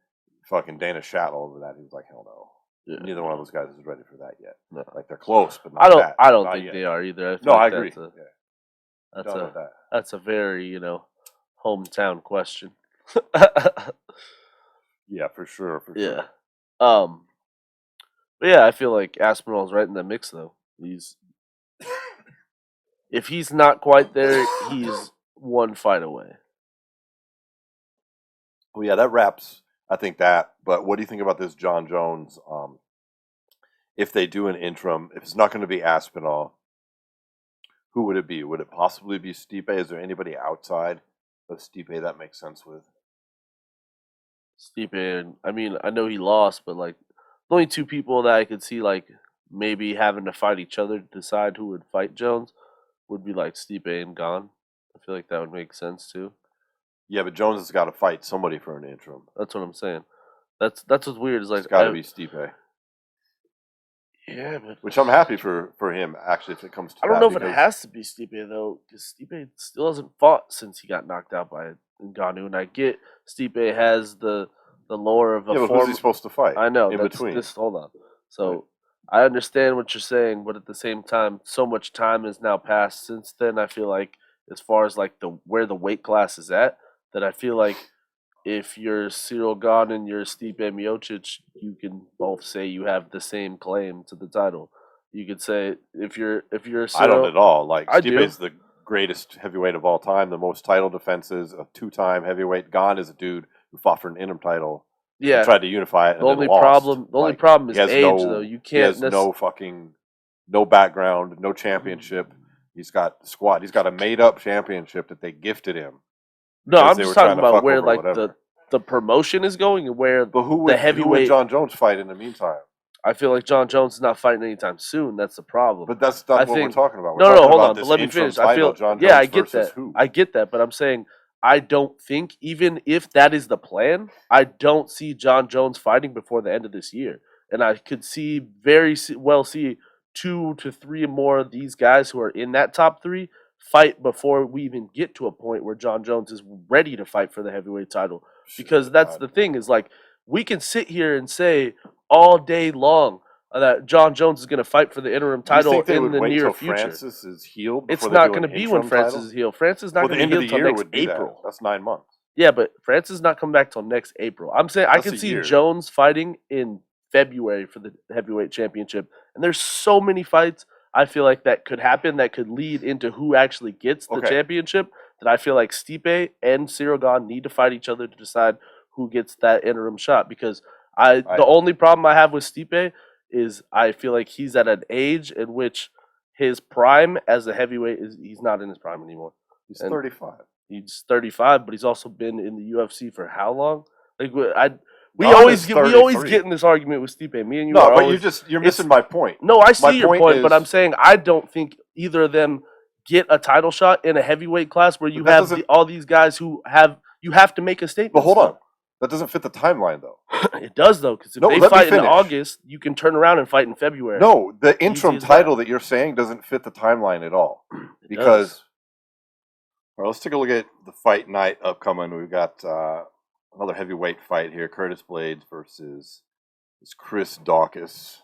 fucking Dana shat all over that. He was like, hell no. Yeah. Neither one of those guys is ready for that yet. No. Like, they're close, but not I don't think they are either. I agree. That's a very, hometown question. Yeah, for sure. Yeah. But yeah, I feel like Aspinall's right in the mix, though. If he's not quite there, he's one fight away. Well, yeah, that wraps, I think, that. But what do you think about this Jon Jones? If they do an interim, if it's not going to be Aspinall, who would it be? Would it possibly be Stipe? Is there anybody outside of Stipe that makes sense with? Stipe, I mean, I know he lost, but like the only two people that I could see like maybe having to fight each other to decide who would fight Jones would be like Stipe and Gon. I feel like that would make sense too. Yeah, but Jones has got to fight somebody for an interim. That's what I'm saying. That's what's weird. Is like it's got to be Stipe. Yeah, but which I'm happy for him actually if it comes to. I don't know if it has to be Stipe though, because Stipe still hasn't fought since he got knocked out by Ngannou, and I get Stipe has the lore of a but who's he supposed to fight? I know. In between. Hold on. So I understand what you're saying, but at the same time, so much time has now passed since then. I feel like as far as like where the weight class is at, that I feel like if you're Cyril Gane and you're Stipe Miocic, you can both say you have the same claim to the title. You could say if you're Cyril, I don't at all. Like Stipe's the greatest heavyweight of all time, the most title defenses, a 2-time heavyweight. Gane is a dude who fought for an interim title. Yeah, tried to unify it. And the only problem is age, though. You can't. He has no background, no championship. He's got the squad. He's got a made-up championship that they gifted him. No, I'm just talking about where like the promotion is going and where the heavyweight. Who would Jon Jones fight in the meantime? I feel like Jon Jones is not fighting anytime soon. That's the problem. But that's not what we're talking about. No, hold on. But let me finish. I feel. Yeah, I get that. I get that. But I'm saying I don't think even if that is the plan, I don't see Jon Jones fighting before the end of this year, and I could see very well see 2 to 3 more of these guys who are in that top 3 fight before we even get to a point where Jon Jones is ready to fight for the heavyweight title. Because that's the thing is like we can sit here and say all day long that Jon Jones is going to fight for the interim title in the near future. Francis is healed. It's not going to be when Francis is healed. Francis is not going to be healed until next April. That's 9 months. Yeah, but Francis is not coming back till next April. I'm saying I can see Jones fighting in February for the heavyweight championship, and there's so many fights I feel like that could happen that could lead into who actually gets the championship. That I feel like Stipe and Cyril Gane need to fight each other to decide who gets that interim shot. Because the only problem I have with Stipe is I feel like he's at an age in which his prime as a heavyweight he's not in his prime anymore. He's 35. He's 35, but he's also been in the UFC for how long? Like we always get in this argument with Stipe. Me and you. No, but you're missing my point. No, I see your point, but I'm saying I don't think either of them get a title shot in a heavyweight class where you have all these guys who you have to make a statement. But hold on, that doesn't fit the timeline though. It does though, because if No, they let me fight in finish. August, you can turn around and fight in February. No, the interim Easy as title that. that you're saying doesn't fit the timeline at all. It Because, does. well, let's take a look at the fight night upcoming. We've got another heavyweight fight here: Curtis Blaydes versus Chris Daukaus.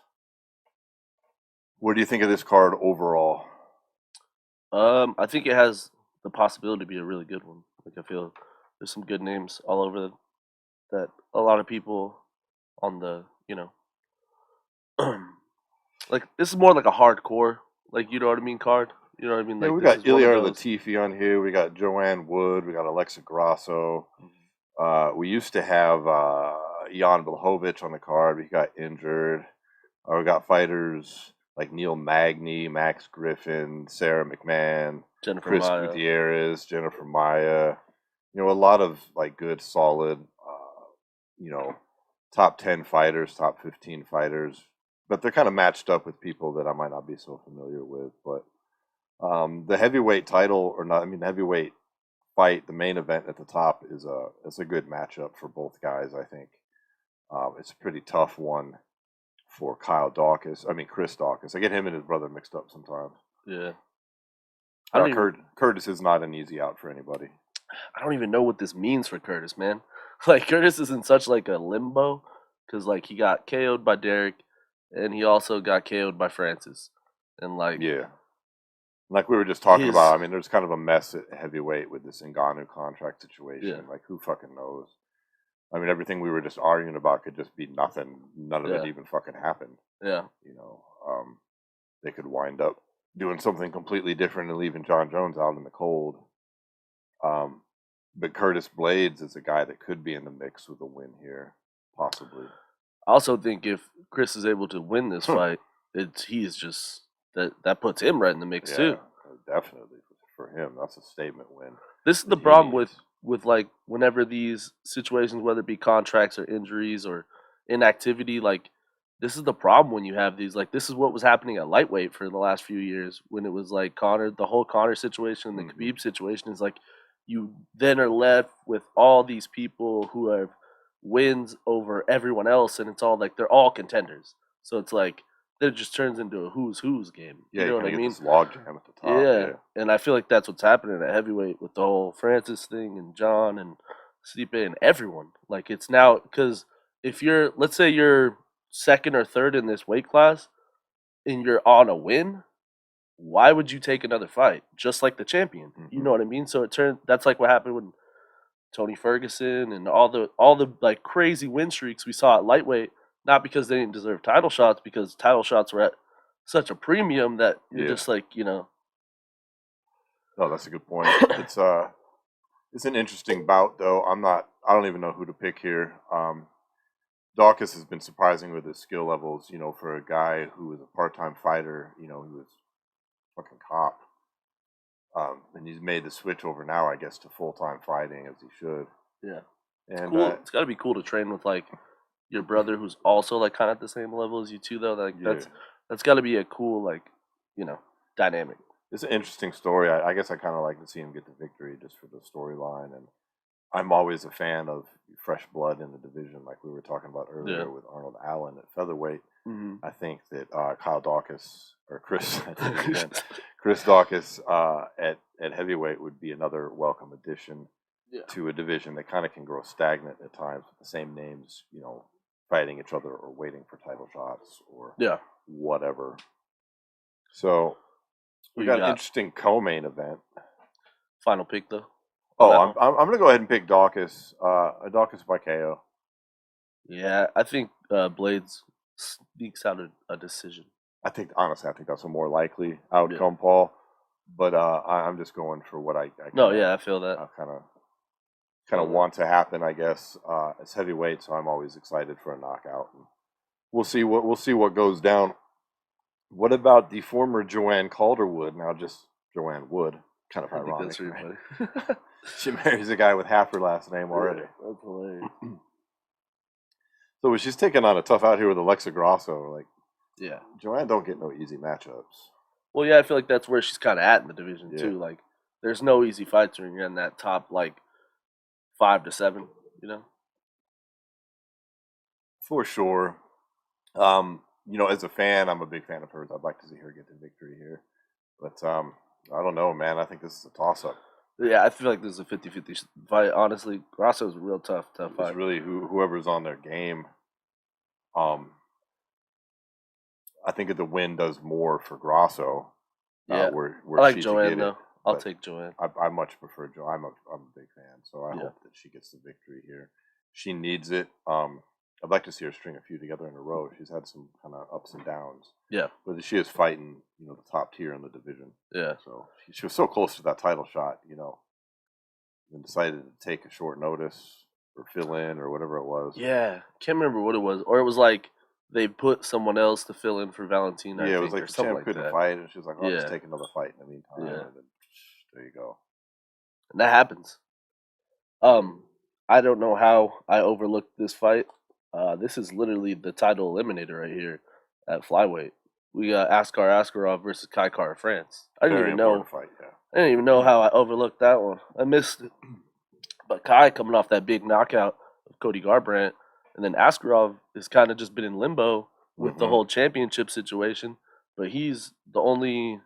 What do you think of this card overall? I think it has the possibility to be a really good one. Like I feel there's some good names all over that a lot of people on the like this is more like a hardcore, like you know what I mean, card. You know what I mean? Yeah, Like we this got is one of Ilir those. Latifi on here. We got Joanne Wood. We got Alexa Grasso. We used to have Jan Blachowicz on the card. He got injured. We got fighters like Neil Magny, Max Griffin, Sarah McMahon, Jennifer Chris Maia. Gutierrez, Jennifer Maia. You know, a lot of like good, solid, you know, top 10 fighters, top 15 fighters. But they're kind of matched up with people that I might not be so familiar with. But the heavyweight title, or not, I mean, the heavyweight fight, the main event at the top is a good matchup for both guys. I think it's a pretty tough one for Chris Daukaus. I get him and his brother mixed up sometimes. Yeah. Curtis is not an easy out for anybody. I don't even know what this means for Curtis, man. Like Curtis is in such like a limbo because like he got KO'd by Derek, and he also got KO'd by Francis, and like Yeah, like we were just talking his about. I mean, there's kind of a mess at heavyweight with this Ngannou contract situation. Yeah. Like, who fucking knows? I mean, everything we were just arguing about could just be nothing. None of it Yeah. even fucking happened. Yeah. You know, they could wind up doing something completely different and leaving Jon Jones out in the cold. But Curtis Blaydes is a guy that could be in the mix with a win here, possibly. I also think if Chris is able to win this fight, he's just that puts him right in the mix too. Definitely for him. That's a statement win. This is the problem with like whenever these situations, whether it be contracts or injuries or inactivity, like this is the problem when you have these. Like this is what was happening at lightweight for the last few years when it was like Conor, the whole Conor situation, the Khabib situation is like you then are left with all these people who have wins over everyone else, and it's all like they're all contenders. So it's like it just turns into a who's game. Yeah, You know what I get mean? this log jam at the top. Yeah, and I feel like that's what's happening at heavyweight with the whole Francis thing and John and Stipe and everyone. Like it's now because if you're, let's say you're second or third in this weight class and you're on a win, why would you take another fight? Just like the champion, you know what I mean? So it turned. That's like what happened with Tony Ferguson and all the like crazy win streaks we saw at lightweight. Not because they didn't deserve title shots, because title shots were at such a premium that you're just like, No, that's a good point. It's an interesting bout, though. I don't even know who to pick here. Daukaus has been surprising with his skill levels. You know, for a guy who was a part-time fighter, you know, he was fucking cop, and he's made the switch over now, I guess, to full-time fighting as he should. Yeah, and it's cool. It's got to be cool to train with like your brother, who's also like kind of at the same level as you too, though. Like that's got to be a cool like dynamic. It's an interesting story. I guess I kind of like to see him get the victory just for the storyline, and I'm always a fan of fresh blood in the division, like we were talking about earlier with Arnold Allen at featherweight. I think that Kyle Daukaus or Chris Daukaus at heavyweight would be another welcome addition to a division that kind of can grow stagnant at times with the same names, you know, fighting each other or waiting for title shots or whatever. So we got an interesting co-main event. Final pick though. Oh, I'm gonna go ahead and pick Daukaus. Daukaus by KO. Yeah, I think Blaydes sneaks out a decision. Honestly, I think that's a more likely outcome, Paul. But I'm just going for what I I feel that. I kind of want to happen, I guess. It's heavyweight, so I'm always excited for a knockout. And we'll see what goes down. What about the former Joanne Calderwood? Now just Joanne Wood. Kind of ironic. That's really funny. She marries a guy with half her last name already. That's hilarious. So she's taking on a tough out here with Alexa Grasso. Like, yeah, Joanne don't get no easy matchups. Well, yeah, I feel like that's where she's kind of at in the division too. Like, there's no easy fights when you're in that top like 5 to 7. You know. for sure. As a fan, I'm a big fan of hers. I'd like to see her get the victory here. But I don't know, man. I think this is a toss-up. Yeah, I feel like this is a 50-50 fight. Honestly, Grasso's a real tough It's fight. really whoever's on their game. I think the win does more for Grasso. Yeah, where I like she Joanne get though. it. I'll But take Joanne. I much prefer Joe. I'm a big fan, so I Yeah. hope that she gets the victory here. She needs it. I'd like to see her string a few together in a row. She's had some kind of ups and downs. Yeah, But she is fighting, the top tier in the division. yeah. So she was so close to that title shot, and decided to take a short notice or fill in or whatever it was. Yeah, can't remember what it was, or it was like they put someone else to fill in for Valentina. Yeah, I it was think, like or the something champ like couldn't that. fight, and she was like, "I'll just Yeah. take another fight in the meantime." Yeah. And then there you go. And that happens. I don't know how I overlooked this fight. This is literally the title eliminator right here at flyweight. We got Askar Askarov versus Kai Kara France. I didn't Very even know. important fight. Yeah. I didn't even know how I overlooked that one. I missed it. But Kai coming off that big knockout of Cody Garbrandt, and then Askarov has kind of just been in limbo with the Mhm. whole championship situation. But he's the only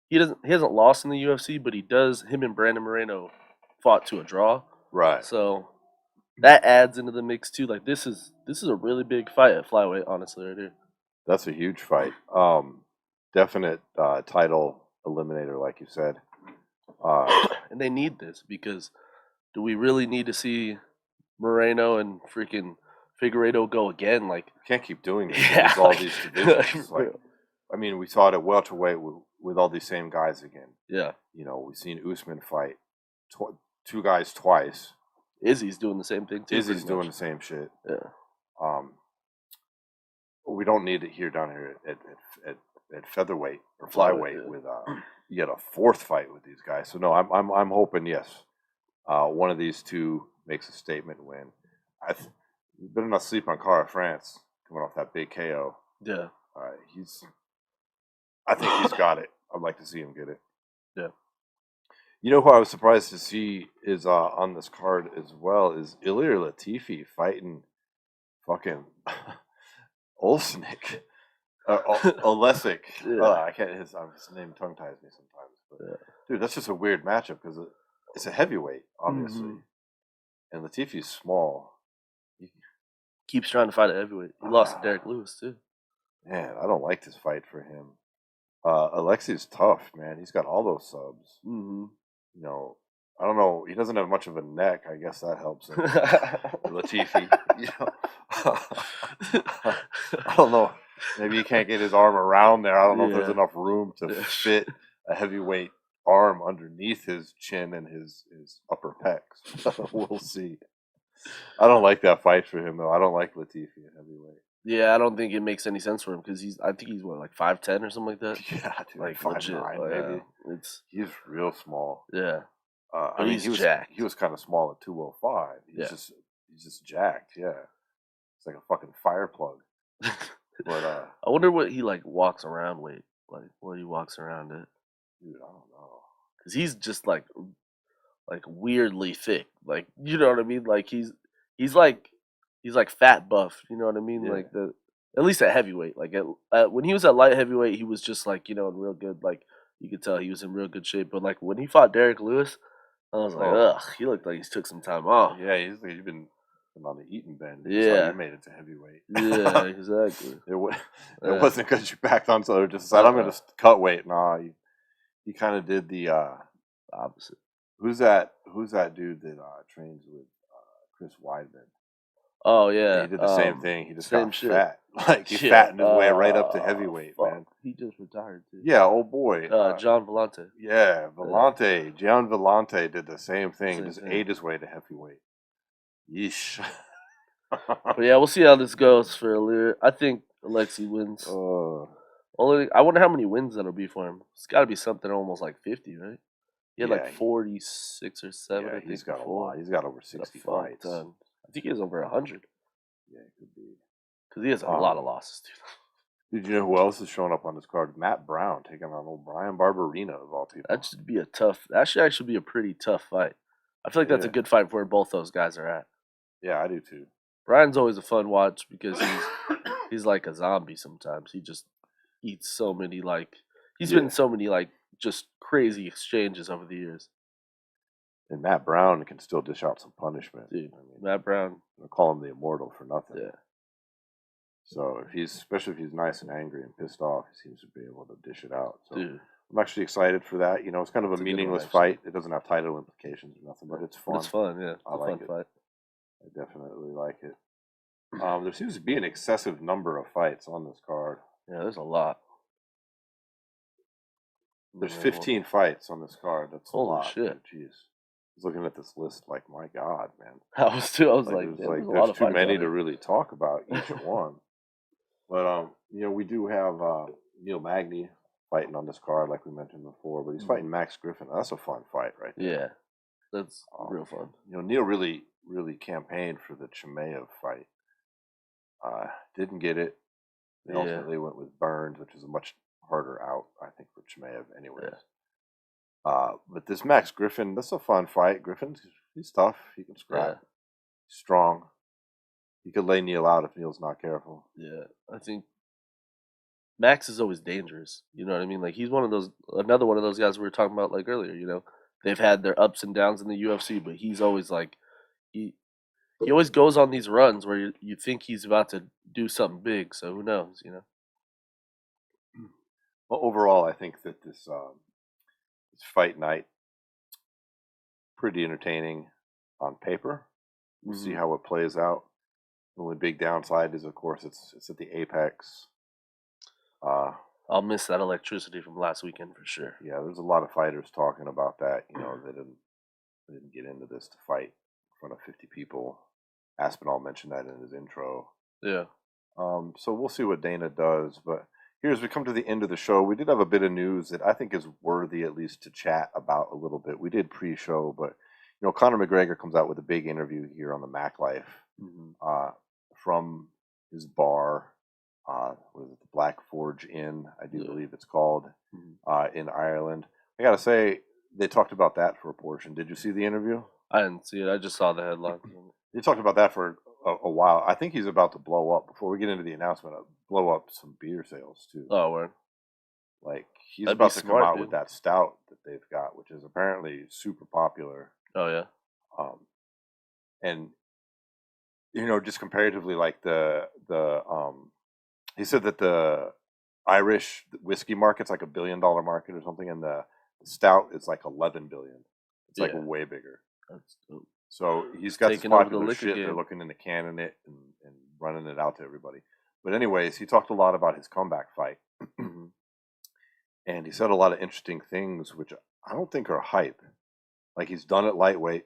he hasn't lost in the UFC, but he does. Him and Brandon Moreno fought to a draw, Right. so that adds into the mix too. Like this is a really big fight at flyweight, honestly, right here. That's a huge fight. Definite title eliminator, like you said. And they need this because do we really need to see Moreno and freaking Figueiredo go again? Like, Can't keep doing this yeah, with all like- these divisions. We saw it at welterweight with all these same guys again. yeah, We've seen Usman fight two guys twice. Izzy's doing the same thing too. Izzy's pretty doing the much. same shit. Yeah, We don't need it here down here at featherweight or Flyweight, flyweight yeah. with you get a fourth fight with these guys. So no, I'm hoping yes, one of these two makes a statement win. You better not sleep on Cara France coming off that big KO. yeah, I think he's got it. I'd like to see him get it. yeah. You know who I was surprised to see is on this card as well is Ilir Latifi fighting fucking Olsnik. Olesic. Yeah. I can't. His name tongue ties me sometimes. But Yeah. dude, that's just a weird matchup because it's a heavyweight, obviously, Mhm. and Latifi's small. Keeps trying to fight at heavyweight. He lost to Derek Lewis too. Man, I don't like this fight for him. Alexi's tough, man. He's got all those subs. Mm-hmm. I don't know. He doesn't have much of a neck. I guess that helps him. Latifi. I don't know. Maybe he can't get his arm around there. I don't know if there's Yeah. enough room to fit a heavyweight arm underneath his chin and his upper pecs. We'll see. I don't like that fight for him though. I don't like Latifi at heavyweight. Yeah, I don't think it makes any sense for him because I think he's what, like 5'10" or something like that. Yeah, dude, Like 5'9", legit, maybe. He's real small. Yeah, I mean, he's jacked. He was kind of small at 205. He's just jacked. Yeah, it's like a fucking fire plug. But I wonder what he like walks around with, like what he walks around at, dude, I don't know. because he's just like weirdly thick. Like you know what I mean? Like he's like fat buff. You know what I mean? Yeah. Like at least at heavyweight. Like when he was at light heavyweight, he was just like in real good. Like you could tell he was in real good shape. But like when he fought Derek Lewis, I was like, ugh, he looked like he took some time off. Yeah, he's been on the eating bend. Yeah. That's how you made it to heavyweight. Yeah, exactly. It wasn't because you backed on, so just decided I'm going to cut weight. Nah, he kind of did the opposite. Who's that dude that trains with Chris Weidman? Oh yeah, He did the same thing. He just same got shit. fat. Like he fattened his way right up to heavyweight, fuck. man. He just retired too. Yeah, oh boy. John Vellante. Yeah, Vellante. Gian Vellante did the same thing. Same Just thing. ate his way to heavyweight. Yeesh. But yeah, we'll see how this goes for Ilir. I think Alexi wins. I wonder how many wins that'll be for him. It's got to be something almost like 50, right? He had like 46 or 7. Yeah, I think he's got before. a lot. He's got over 60 fights. I think he has over 100. Yeah, it could be. Because he has a lot of losses, dude. Did you know who else is showing up on this card? Matt Brown taking on old Brian Barberina of all people. That should be a tough. That should actually be a pretty tough fight. I feel like that's a good fight for where both those guys are at. Yeah, I do too. Brian's always a fun watch because he's like a zombie sometimes. He just eats so many he's been in so many just crazy exchanges over the years. And Matt Brown can still dish out some punishment. Dude, Matt Brown. I'll call him the Immortal for nothing. Yeah. So especially if he's nice and angry and pissed off, he seems to be able to dish it out. So Dude. I'm actually excited for that. You know, it's kind of a meaningless fight. It doesn't have title implications or nothing, but it's fun. It's fun, yeah. It's I like fun it. Fight. I definitely like it. There seems to be an excessive number of fights on this card. Yeah, there's a lot. There's 15 fights on this card. That's a lot. Holy shit. Jeez. I was looking at this list like, my God, man. I was like there's too many to really talk about each one. But, you know, we do have Neil Magny fighting on this card, like we mentioned before, but he's fighting Max Griffin. That's a fun fight right there. Yeah, that's real fun. You know, Neil really campaigned for the Chimaev fight. Didn't get it. They ultimately went with Burns, which is a much harder out, I think, for Chimaev anyways. Yeah. But this Max Griffin, that's a fun fight. He's tough. He can scrap. Yeah. Strong. He could lay Neil out if Neil's not careful. Yeah, I think Max is always dangerous. You know what I mean? Like, he's another one of those guys we were talking about like earlier. You know, they've had their ups and downs in the UFC, but he's always like he always goes on these runs where you think he's about to do something big. So who knows? You know. Well, overall, I think that this fight night pretty entertaining on paper. We'll see how it plays out. The only big downside is, of course, it's at the Apex. I'll miss that electricity from last weekend for sure. Yeah, there's a lot of fighters talking about that. You know, they didn't get into this to fight in front of 50 people. Aspinall mentioned that in his intro. Yeah. So we'll see what Dana does. But here, as we come to the end of the show, we did have a bit of news that I think is worthy at least to chat about a little bit. We did pre-show, but you know, Conor McGregor comes out with a big interview here on the Mac Life from his bar. What is it, the Black Forge Inn, I do believe it's called, in Ireland. I gotta say, they talked about that for a portion. Did you see the interview? I didn't see it. I just saw the headline. They talked about that for a while. I think he's about to blow up, before we get into the announcement, blow up some beer sales too. Oh, word. Like, he's about to come out with that stout that they've got, which is apparently super popular. Oh, yeah. And you know, just comparatively, like he said that the Irish whiskey market's like $1 billion market or something, and the stout is like 11 billion. It's like way bigger. That's dope. So he's got this popular shit. They're looking into canning it and running it out to everybody. But anyways, he talked a lot about his comeback fight. And he said a lot of interesting things, which I don't think are hype. Like, he's done it lightweight.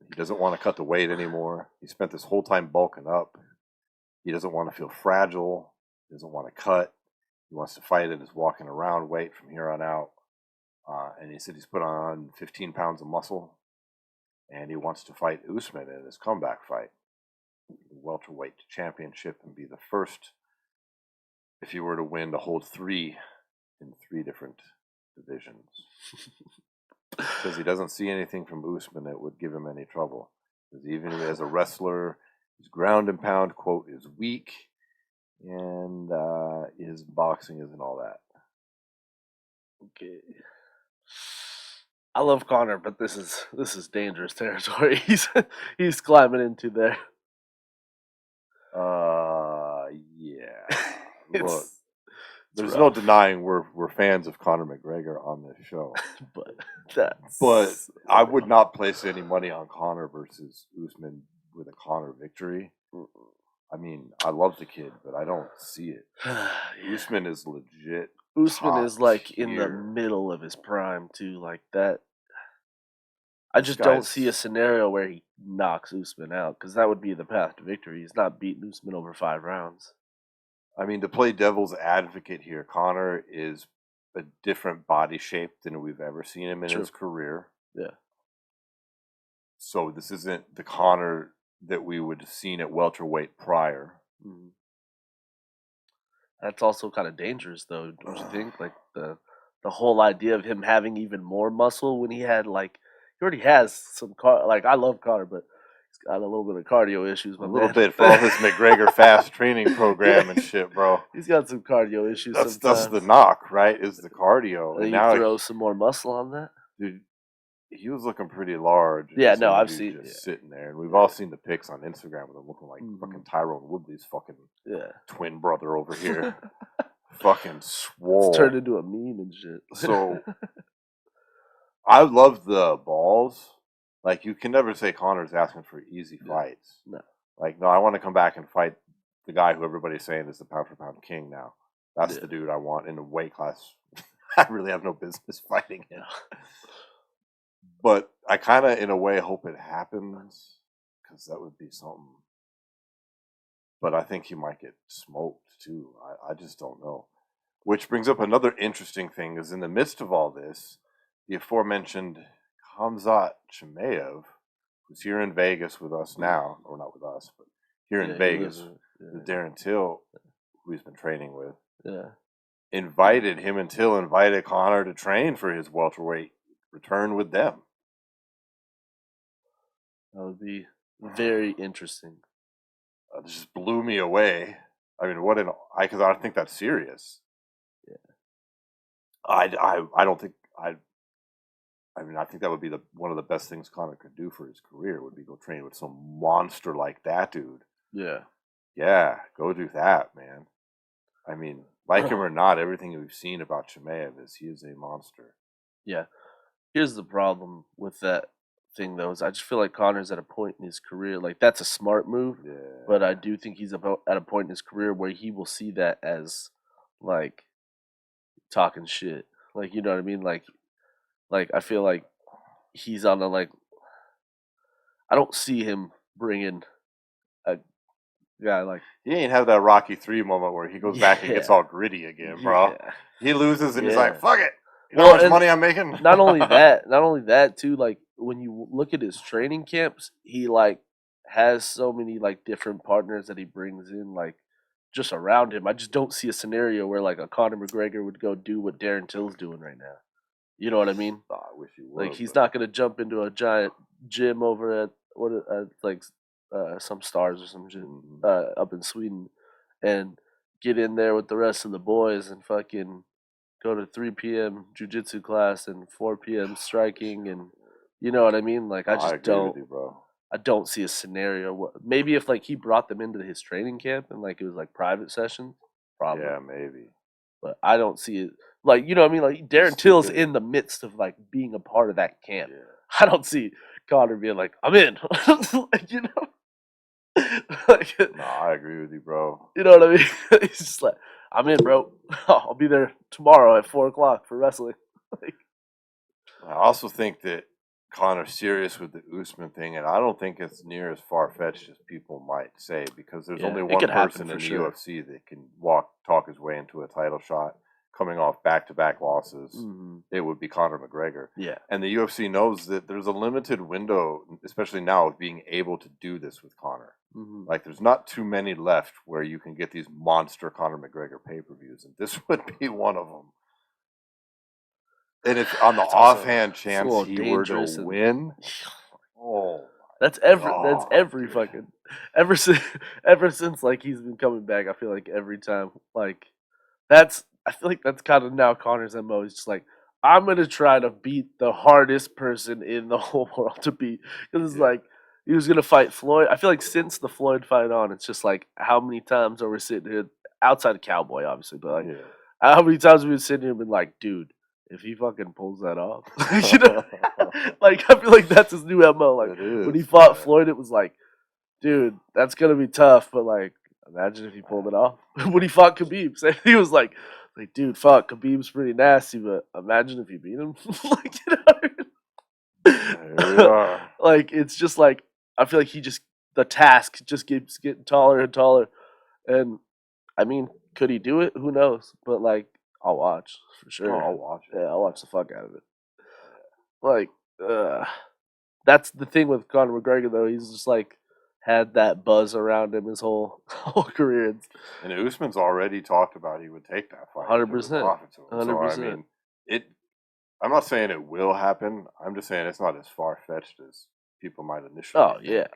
He doesn't want to cut the weight anymore. He spent this whole time bulking up. He doesn't want to feel fragile. He doesn't want to cut. He wants to fight at his walking around weight from here on out. And he said he's put on 15 pounds of muscle. And he wants to fight Usman in his comeback fight, the welterweight championship, and be the first, if he were to win, to hold 3 in 3 different divisions. Because he doesn't see anything from Usman that would give him any trouble. Because even as a wrestler, his ground and pound, quote, is weak, and his boxing isn't all that. Okay. I love Conor, but this is dangerous territory. He's climbing into there. Yeah. Look, there's no denying we're fans of Conor McGregor on this show. But I would not place any money on Conor versus Usman with a Conor victory. I mean, I love the kid, but I don't see it. Usman is legit. Usman is like in the middle of his prime too, like that. I just don't see a scenario where he knocks Usman out, because that would be the path to victory. He's not beating Usman over 5 rounds. I mean, to play devil's advocate here, Conor is a different body shape than we've ever seen him in his career. Yeah. So this isn't the Conor that we would have seen at welterweight prior. That's also kind of dangerous, though, don't you think? Like, the whole idea of him having even more muscle when he had, like, he already has some, like, I love Conor, but he's got a little bit of cardio issues, A my little man. bit for all his McGregor fast training program and shit, bro. He's got some cardio issues That's sometimes. the knock, right? Is the cardio, and You now throw some more muscle on that. dude, he was looking pretty large. Yeah, no, I've seen just sitting there, and we've all seen the pics on Instagram with him looking like fucking Tyrone Woodley's fucking twin brother over here, fucking swole. It's turned into a meme and shit. So I love the balls. Like, you can never say Conor's asking for easy fights. No. Like, no, I want to come back and fight the guy who everybody's saying is the pound for pound king now. That's the dude I want in a weight class I really have no business fighting him. But I kind of, in a way, hope it happens, because that would be something. But I think he might get smoked, too. I just don't know. Which brings up another interesting thing, is in the midst of all this, the aforementioned Khamzat Chimaev, who's here in Vegas with us now, or not with us, but here in Vegas, with Darren Till, who he's been training with, invited Conor to train for his welterweight return with them. That would be very interesting. It just blew me away. I mean, because I think that's serious. Yeah. I don't think I think that would be one of the best things Conor could do for his career, would be go train with some monster like that dude. Yeah. Yeah, go do that, man. I mean, like him or not, everything we've seen about Chimaev is he is a monster. Yeah. Here's the problem with that thing, though, is I just feel like Conor's at a point in his career, like, that's a smart move, but I do think he's at a point in his career where he will see that as, like, talking shit. Like, you know what I mean? Like I feel like he's on a, like, I don't see him bringing a guy like... He ain't have that Rocky 3 moment where he goes back and gets all gritty again, bro. Yeah. He loses and he's like, fuck it. You know how much money I'm making? Not only that, too, like, when you look at his training camps, he, like, has so many, like, different partners that he brings in, like, just around him. I just don't see a scenario where, like, a Conor McGregor would go do what Darren Till's doing right now. You know what I mean? Oh, I wish he would. Like, he's not going to jump into a giant gym over at, some Stars or some gym up in Sweden and get in there with the rest of the boys and fucking go to 3 p.m. jiu-jitsu class and 4 p.m. striking, and you know what I mean? Like, I agree with you, bro. I don't see a scenario. Maybe if, like, he brought them into his training camp and, like, it was like private sessions, probably. Yeah, maybe. But I don't see it. Like, you know what I mean? Like, Darren Till's in the midst of, like, being a part of that camp. Yeah. I don't see Conor being like, I'm in. Like, you know? Like, no, I agree with you, bro. You know what I mean? He's just like, I'm in, bro. I'll be there tomorrow at 4 o'clock for wrestling. Like, I also think that Conor's serious with the Usman thing, and I don't think it's near as far-fetched as people might say, because there's only one person in the UFC that can talk his way into a title shot coming off back-to-back losses. It would be Conor McGregor. Yeah. And the UFC knows that there's a limited window, especially now, of being able to do this with Conor. Like, there's not too many left where you can get these monster Conor McGregor pay-per-views, and this would be one of them. And it's on the offhand chance he were to win. Oh, that's every fucking ever since like he's been coming back. I feel like every time, like, I feel like that's kind of now Conor's MO. He's just like, I'm gonna try to beat the hardest person in the whole world to beat, because it's like he was gonna fight Floyd. I feel like since the Floyd fight on, it's just like, how many times are we sitting here outside of Cowboy, obviously, but like how many times have we been sitting here and been like, dude, if he fucking pulls that off, you know, like, I feel like that's his new MO. Like, when he fought Floyd, it was like, dude, that's gonna be tough, but like, imagine if he pulled it off. When he fought Khabib, he was like, dude, fuck, Khabib's pretty nasty, but imagine if you beat him. Like, you know what I mean? Like, it's just like, I feel like the task just keeps getting taller and taller, and I mean, could he do it? Who knows? But like, I'll watch for sure. Oh, I'll watch it. Yeah, I'll watch the fuck out of it. Like, that's the thing with Conor McGregor, though. He's just like had that buzz around him his whole career. And Usman's already talked about he would take that fight. 100%. 100%. So, I mean, I'm not saying it will happen. I'm just saying it's not as far fetched as people might initially think. Yeah.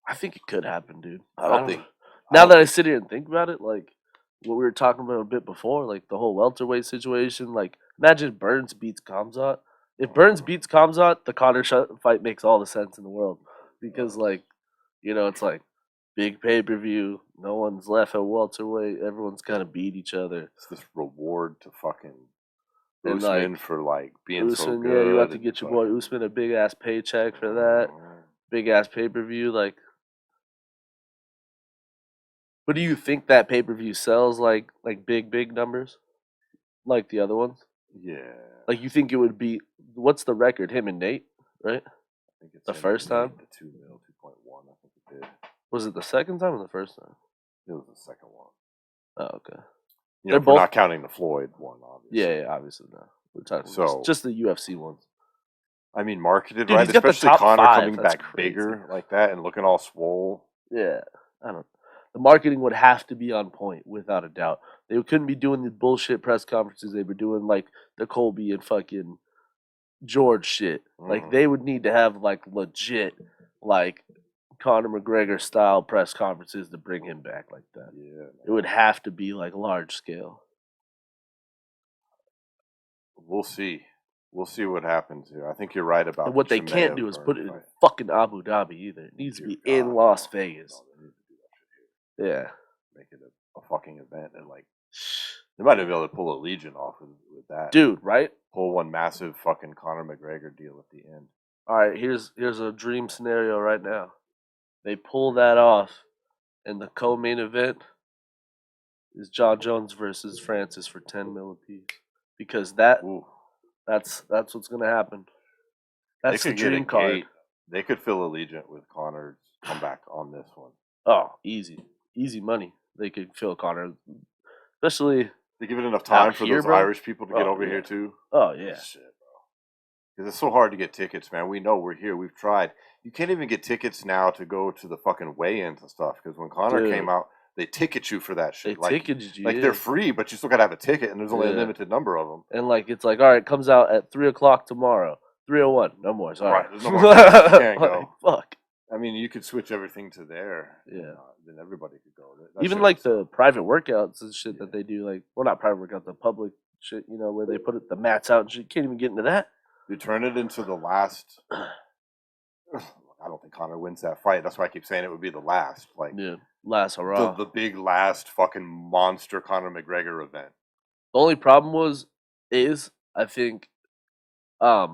I think it could happen, dude. I don't think. Now that I sit here and think about it, like what we were talking about a bit before, like the whole welterweight situation. Like, imagine Burns beats Khamzat. If Burns beats Khamzat, the Conor fight makes all the sense in the world because, like, it's like big pay per view. No one's left at welterweight. Everyone's kind of beat each other. It's this reward to fucking And, Usman like, for like being so Usman, good. yeah, you have to get your boy Usman a big ass paycheck for that. Big ass pay per view, like. But do you think that pay per view sells like big numbers, like the other ones? Yeah. Like, you think it would be? What's the record? Him and Nate, right? I think it's The first time? The 2 mil, 2.1. I think it did. Was it the second time or the first time? It was the second one. Oh, okay. They're both, we're not counting the Floyd one, obviously. Yeah, obviously not. We're talking just the UFC ones. I mean, marketed Dude, right, especially Conor coming back bigger like that and looking all swole. Yeah, I don't. The marketing would have to be on point, without a doubt. They couldn't be doing the bullshit press conferences they were doing, like the Colby and fucking George shit. Like, they would need to have like legit, like Conor McGregor style press conferences to bring him back like that. Yeah, it would have to be like large scale. We'll see. We'll see what happens here. I think you're right about. And what they can't do is put it in fucking Abu Dhabi either. It needs to be in Las Vegas. Yeah, make it a fucking event, and like they might be able to pull a Legion off with that, dude. Right? Pull one massive fucking Conor McGregor deal at the end. All right, here's a dream scenario right now. They pull that off, and the co-main event is Jon Jones versus Francis for 10 mil apiece, because that's what's gonna happen. That's the dream card. They could fill Allegiant with Conor's comeback on this one. Oh, easy money. They could fill Conor, especially. They give it enough time for those Irish people to get over here too. Oh yeah, shit, bro. Because it's so hard to get tickets, man. We know we're here. We've tried. You can't even get tickets now to go to the fucking weigh-ins and stuff. Because when Conor came out, they ticket you for that shit. They ticketed you. Like they're free, but you still gotta have a ticket, and there's only a limited number of them. And like it's like, all right, it comes out at 3:00 tomorrow. 3:01, no more. Sorry. Right, there's no more. You can't go. Fuck. I mean, you could switch everything to there. Yeah. Then everybody could go. Even like the private workouts and shit that they do, like, well, not private workouts, the public shit, where they put the mats out and shit. You can't even get into that. You turn it into the last. I don't think Conor wins that fight. That's why I keep saying it would be the last. Like, last hurrah. The big last fucking monster Conor McGregor event. The only problem is I think, that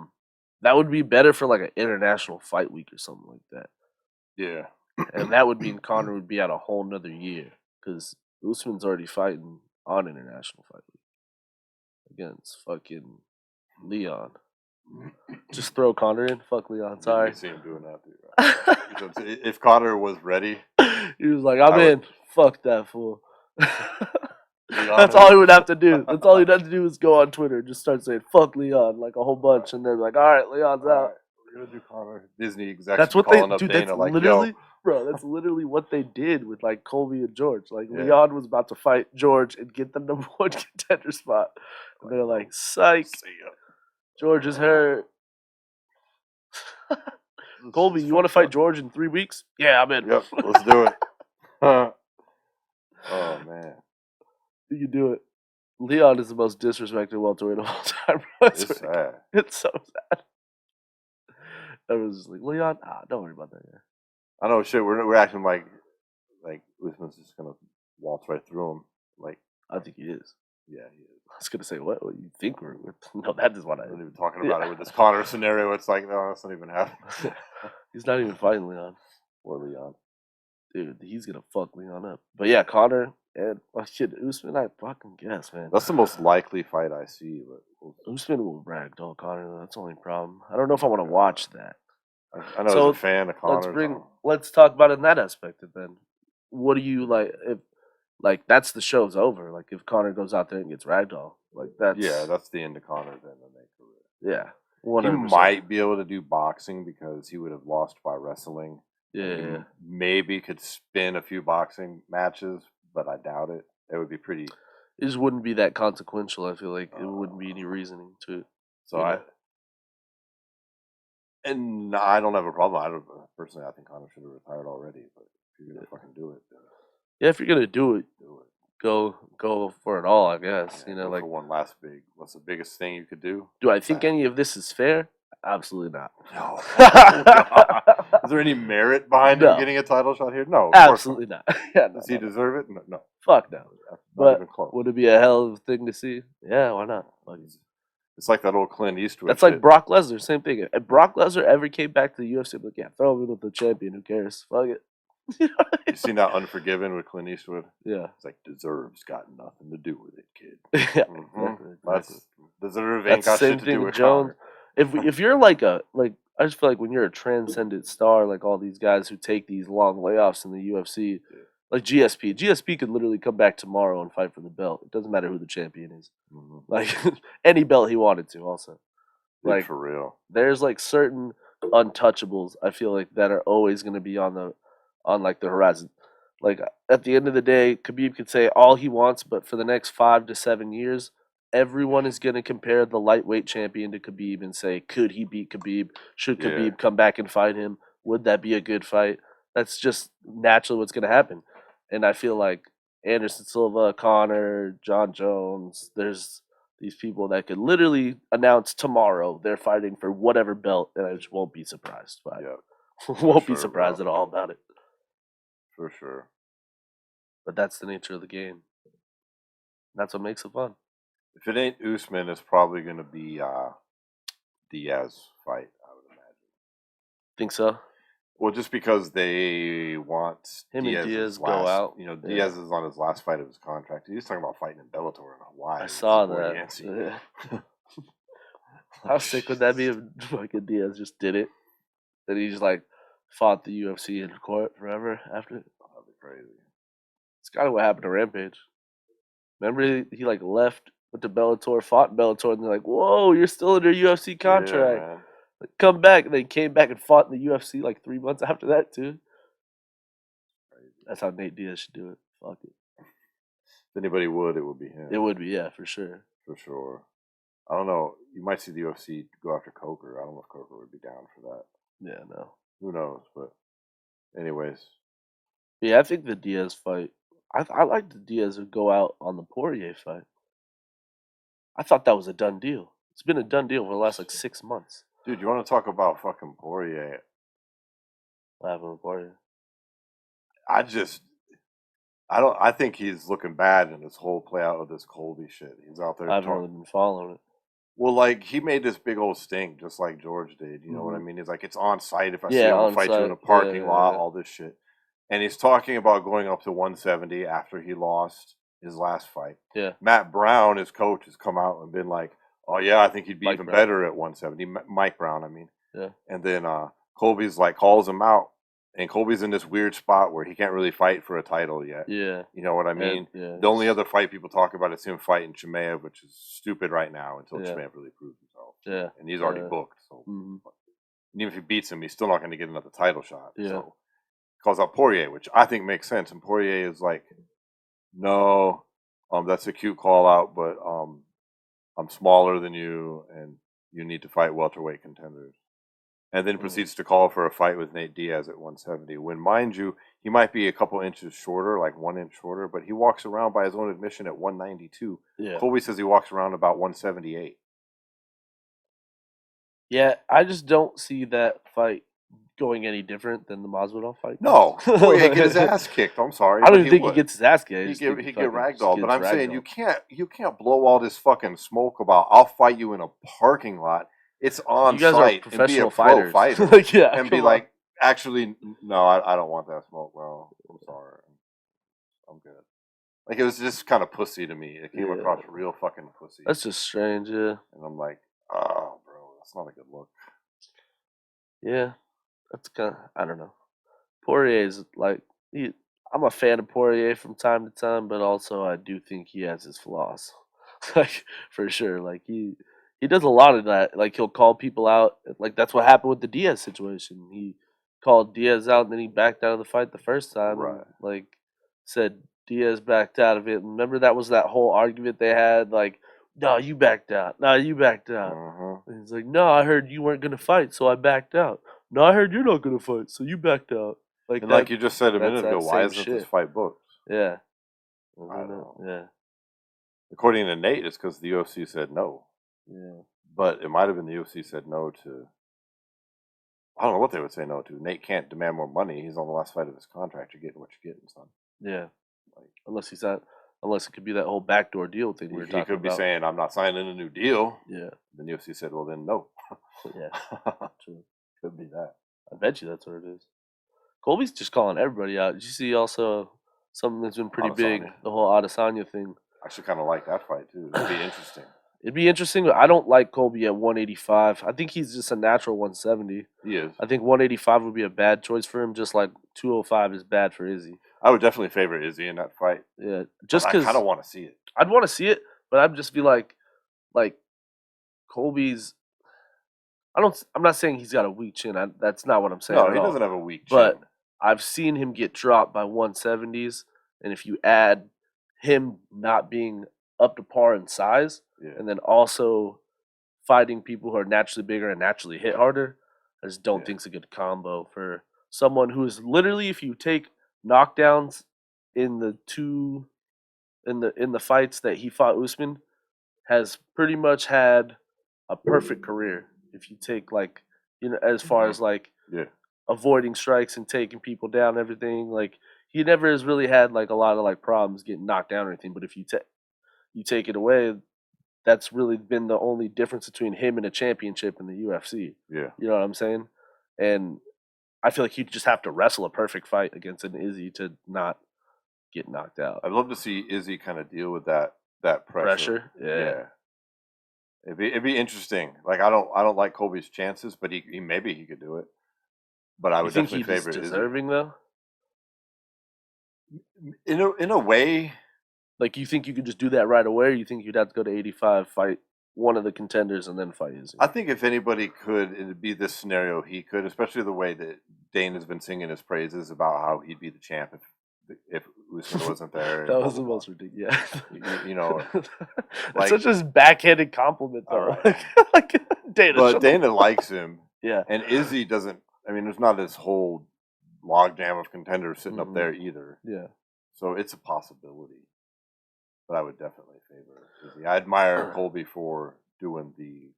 would be better for like an international fight week or something like that. Yeah. And that would mean Conor would be out a whole nother year, because Usman's already fighting on international fight week against fucking Leon. Just throw Conor in. Fuck Leon. Sorry. I see him doing that, dude. Right? If Conor was ready, he was like, "I'm in." Fuck that fool. That's all he would have to do. That's all he'd have to do is go on Twitter and just start saying "fuck Leon" like a whole bunch, and then like, "All right, Leon's out." We're gonna do Conor. Disney execs. That's what they do. Dude, that's like, literally, bro. That's literally what they did with like Colby and George. Like Leon was about to fight George and get the number 1 contender spot, and they're like, "Psych, George is hurt." Colby, you want to fight George in 3 weeks? Yeah, I'm in. Yep, let's do it. Oh man, you can do it. Leon is the most disrespected welterweight of all time. It's sad. It's so sad. Everyone's just like, Leon, don't worry about that. Yeah. I know, shit. We're acting like Usman's just gonna waltz right through him. Like, I think he is. Yeah, he is. I was gonna say, what you think we're with? No, that is what I'm not even talking about it with this Conor scenario. It's like, no, that's not even happening. He's not even fighting Leon. Or Leon. Dude, he's gonna fuck Leon up. But yeah, Conor and Usman, I fucking guess, man. That's the most likely fight I see. But Usman will ragdoll Conor. That's the only problem. I don't know if I want to watch that. I know, as a fan of Conor. Let's talk about it in that aspect. Then, what do you like? If that's the show's over. Like if Conor goes out there and gets ragdoll, like that's the end of Conor then in their career. Yeah, 100%. He might be able to do boxing because he would have lost by wrestling. Yeah, maybe could spin a few boxing matches, but I doubt it. It would be pretty. It just wouldn't be that consequential. I feel like it wouldn't be any reasoning to it. So And I don't have a problem. I don't personally. I think Conor should have retired already. But if you're gonna fucking do it, Yeah, if you're gonna do it, do it. go for it all. I guess Yeah, you know, go like, for one last big. What's the biggest thing you could do? do I think That. any of this is fair? Absolutely not. No. Oh, God. Is there any merit behind him No. getting a title shot here? No, of Absolutely course not. Yeah, no, Does he no. deserve it? No, no. Fuck no. Not But even close. would it be a hell of a thing to see? Yeah, why not? Like, It's like that old Clint Eastwood. that's like shit. Brock Lesnar, same thing. If Brock Lesnar ever came back to the UFC, I'd be like, yeah, throw him in with the champion. Who cares? Fuck it. You seen that Unforgiven with Clint Eastwood? Yeah. It's like deserves got nothing to do with it, kid. Yeah, Mm-hmm. exactly. That's deserve That's ain't the got same shit to thing do with with Jones. Conor. If you're like I just feel like when you're a transcendent star, like all these guys who take these long layoffs in the UFC, like GSP could literally come back tomorrow and fight for the belt. It doesn't matter who the champion is. Mm-hmm. Like any belt he wanted to. Also, like for real. There's like certain untouchables I feel like that are always going to be on like the horizon. Like at the end of the day, Khabib could say all he wants, but for the next 5 to 7 years, everyone is going to compare the lightweight champion to Khabib and say, could he beat Khabib? Should Khabib come back and fight him? Would that be a good fight? That's just naturally what's going to happen. And I feel like Anderson Silva, Conor, Jon Jones, there's these people that could literally announce tomorrow they're fighting for whatever belt, and I just won't be surprised by it. Won't be surprised at all about it. For sure. But that's the nature of the game. That's what makes it fun. If it ain't Usman, it's probably going to be Diaz fight, I would imagine. Think so? Well, just because they want him and Diaz last, go out. You know, Diaz is on his last fight of his contract. He was talking about fighting in Bellator in Hawaii. I saw that. Yeah. How sick would that be if fucking Diaz just did it? That he just like fought the UFC in court forever after it? That'd be crazy. It's kind of what happened to Rampage. Remember he like left, went to Bellator, fought in Bellator, and they're like, "Whoa, you're still under UFC contract. Yeah, man. Like, come back." And they came back and fought in the UFC like 3 months after that too. Crazy. That's how Nate Diaz should do it. Fuck it. If anybody would, it would be him. It would be, yeah, for sure. For sure. I don't know. You might see the UFC go after Coker. I don't know if Coker would be down for that. Yeah, no. Who knows? But anyways. Yeah, I think the Diaz fight. I like the Diaz would go out on the Poirier fight. I thought that was a done deal. It's been a done deal for the last like 6 months. Dude, you want to talk about fucking Poirier? What happened with Poirier? I think he's looking bad in this whole play out of this Colby shit. He's out there. I haven't really been following it. Well, like he made this big old sting, just like George did. You know what I mean? He's like, it's on site. If I see him, I'll fight you in a parking lot. All this shit, and he's talking about going up to 170 after he lost his last fight. Yeah. Matt Brown, his coach, has come out and been like, "Oh yeah, I think he'd be even better at 170." Mike Brown, I mean. Yeah. And then Colby's like calls him out. And Colby's in this weird spot where he can't really fight for a title yet. Yeah. You know what I mean? Yeah. The only other fight people talk about is him fighting Chimaev, which is stupid right now until Chimaev really proves himself. Yeah. And he's already booked. So and even if he beats him, he's still not going to get another title shot. Yeah. So calls out Poirier, which I think makes sense. And Poirier is like, no, that's a cute call out, but I'm smaller than you and you need to fight welterweight contenders. And then proceeds to call for a fight with Nate Diaz at 170. When, mind you, he might be a couple inches shorter, like 1 inch shorter, but he walks around by his own admission at 192. Yeah. Colby says he walks around about 178. Yeah, I just don't see that fight going any different than the Masvidal fight. No, Poirier get his ass kicked. I'm sorry. I don't even think he gets his ass kicked. He get ragdolled. But I'm saying you can't blow all this fucking smoke about I'll fight you in a parking lot. It's on site and be a pro fighter. And be like, actually, no, I don't want that smoke, bro. I'm sorry. I'm good. Like, it was just kind of pussy to me. It came across real fucking pussy. That's just strange, yeah. And I'm like, oh, bro, that's not a good look. Yeah, that's kind of, I don't know. Poirier's like, I'm a fan of Poirier from time to time, but also I do think he has his flaws. Like, for sure. Like, he does a lot of that. Like, he'll call people out. Like, that's what happened with the Diaz situation. He called Diaz out, and then he backed out of the fight the first time. Right. And, like, said Diaz backed out of it. And remember that was that whole argument they had? Like, no, you backed out. No, you backed out. And he's like, no, I heard you weren't gonna fight, so I backed out. No, I heard you're not gonna fight, so you backed out. And that, like you just said a that's minute ago, that why same isn't this shit. fight booked? Yeah. I don't know. Yeah. According to Nate, it's because the UFC said no. Yeah. But it might have been the UFC said no to. I don't know what they would say no to. Nate can't demand more money. He's on the last fight of his contract. You're getting what you're getting, son. Yeah. Like, Unless it could be that whole backdoor deal thing we were talking about. He could be saying, I'm not signing a new deal. Yeah. Then the UFC said, well, then no. Yeah. True. Could be that. I bet you that's what it is. Colby's just calling everybody out. Did you see also something that's been pretty big? The whole Adesanya thing. I actually kind of like that fight, too. It'd be interesting. It'd be interesting, but I don't like Colby at 185. I think he's just a natural 170. He is. I think 185 would be a bad choice for him, just like 205 is bad for Izzy. I would definitely favor Izzy in that fight. Yeah, just because I kind of want to see it. I'd want to see it, but I'd just be like Colby's. I'm not saying he's got a weak chin. That's not what I'm saying. No, he doesn't have a weak chin. But I've seen him get dropped by 170s, and if you add him not being up to par in size, and then also fighting people who are naturally bigger and naturally hit harder, I just don't think it's a good combo for someone who is literally, if you take knockdowns in the fights that he fought Usman, has pretty much had a perfect career. If you take as far as avoiding strikes and taking people down, everything, like he never has really had like a lot of problems getting knocked down or anything. But if you take it away, that's really been the only difference between him and a championship in the UFC. Yeah. You know what I'm saying? And I feel like he'd just have to wrestle a perfect fight against an Izzy to not get knocked out. I'd love to see Izzy kind of deal with that pressure. Yeah. It'd be interesting. Like I don't like Colby's chances, but he maybe he could do it. But I would definitely favor Izzy. Deserving though? In a way. Like, you think you could just do that right away, or you think you'd have to go to 85, fight one of the contenders, and then fight Izzy? I think if anybody could, it'd be this scenario he could, especially the way that Dana's been singing his praises about how he'd be the champ if Usman wasn't there. That was the most ridiculous. You know, like, such a backhanded compliment, though. Right. Dana. But Dana likes him. Yeah. And Izzy doesn't. I mean, there's not this whole logjam of contenders sitting up there either. Yeah. So it's a possibility. But I would definitely favor Izzy. I admire Colby for doing the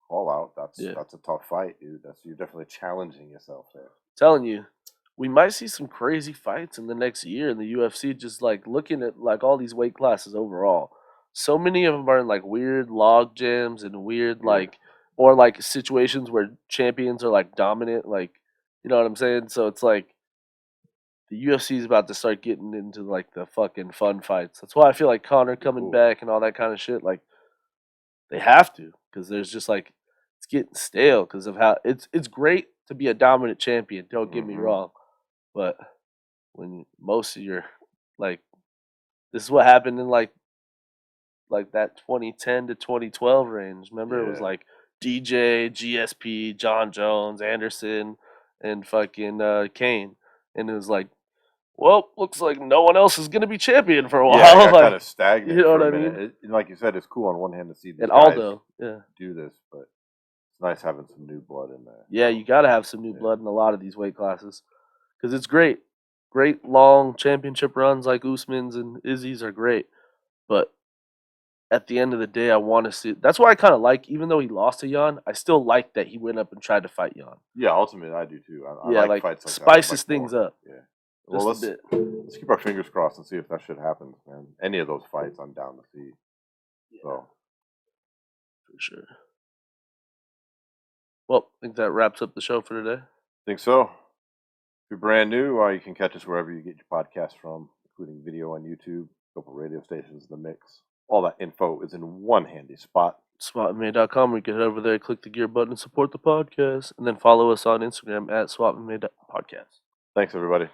call out. That's a tough fight, dude. You're definitely challenging yourself there. Telling you, we might see some crazy fights in the next year in the UFC. Just looking at all these weight classes overall, so many of them are in weird log jams and weird or situations where champions are dominant. You know what I'm saying? So it's the UFC is about to start getting into the fucking fun fights. That's why I feel like Conor coming back and all that kind of shit. They have to, because there's just it's getting stale because of how it's great to be a dominant champion. Don't get me wrong, but when most of your this is what happened in that 2010 to 2012 range. Remember, it was DJ, GSP, Jon Jones, Anderson, and fucking Kane, and it was well, looks like no one else is going to be champion for a while. Yeah, it got kind of stagnant. You know what I mean? Like you said, it's cool on one hand to see these guys Aldo, do this, but it's nice having some new blood in there. Yeah, you got to have some new blood in a lot of these weight classes because it's great. Great long championship runs like Usman's and Izzy's are great, but at the end of the day, I want to see. That's why I kind of even though he lost to Jan, I still like that he went up and tried to fight Jan. Yeah, ultimately I do too. I like fights spices things up. Yeah. Well, let's keep our fingers crossed and see if that shit happens, man. Any of those fights, I'm down to see. Yeah. So, for sure. Well, I think that wraps up the show for today. Think so. If you're brand new, you can catch us wherever you get your podcasts from, including video on YouTube, a couple radio stations in the mix. All that info is in one handy spot. SWATmma.com, where you can head over there, click the gear button, and support the podcast, and then follow us on Instagram at SWATmma Podcast. Thanks, everybody.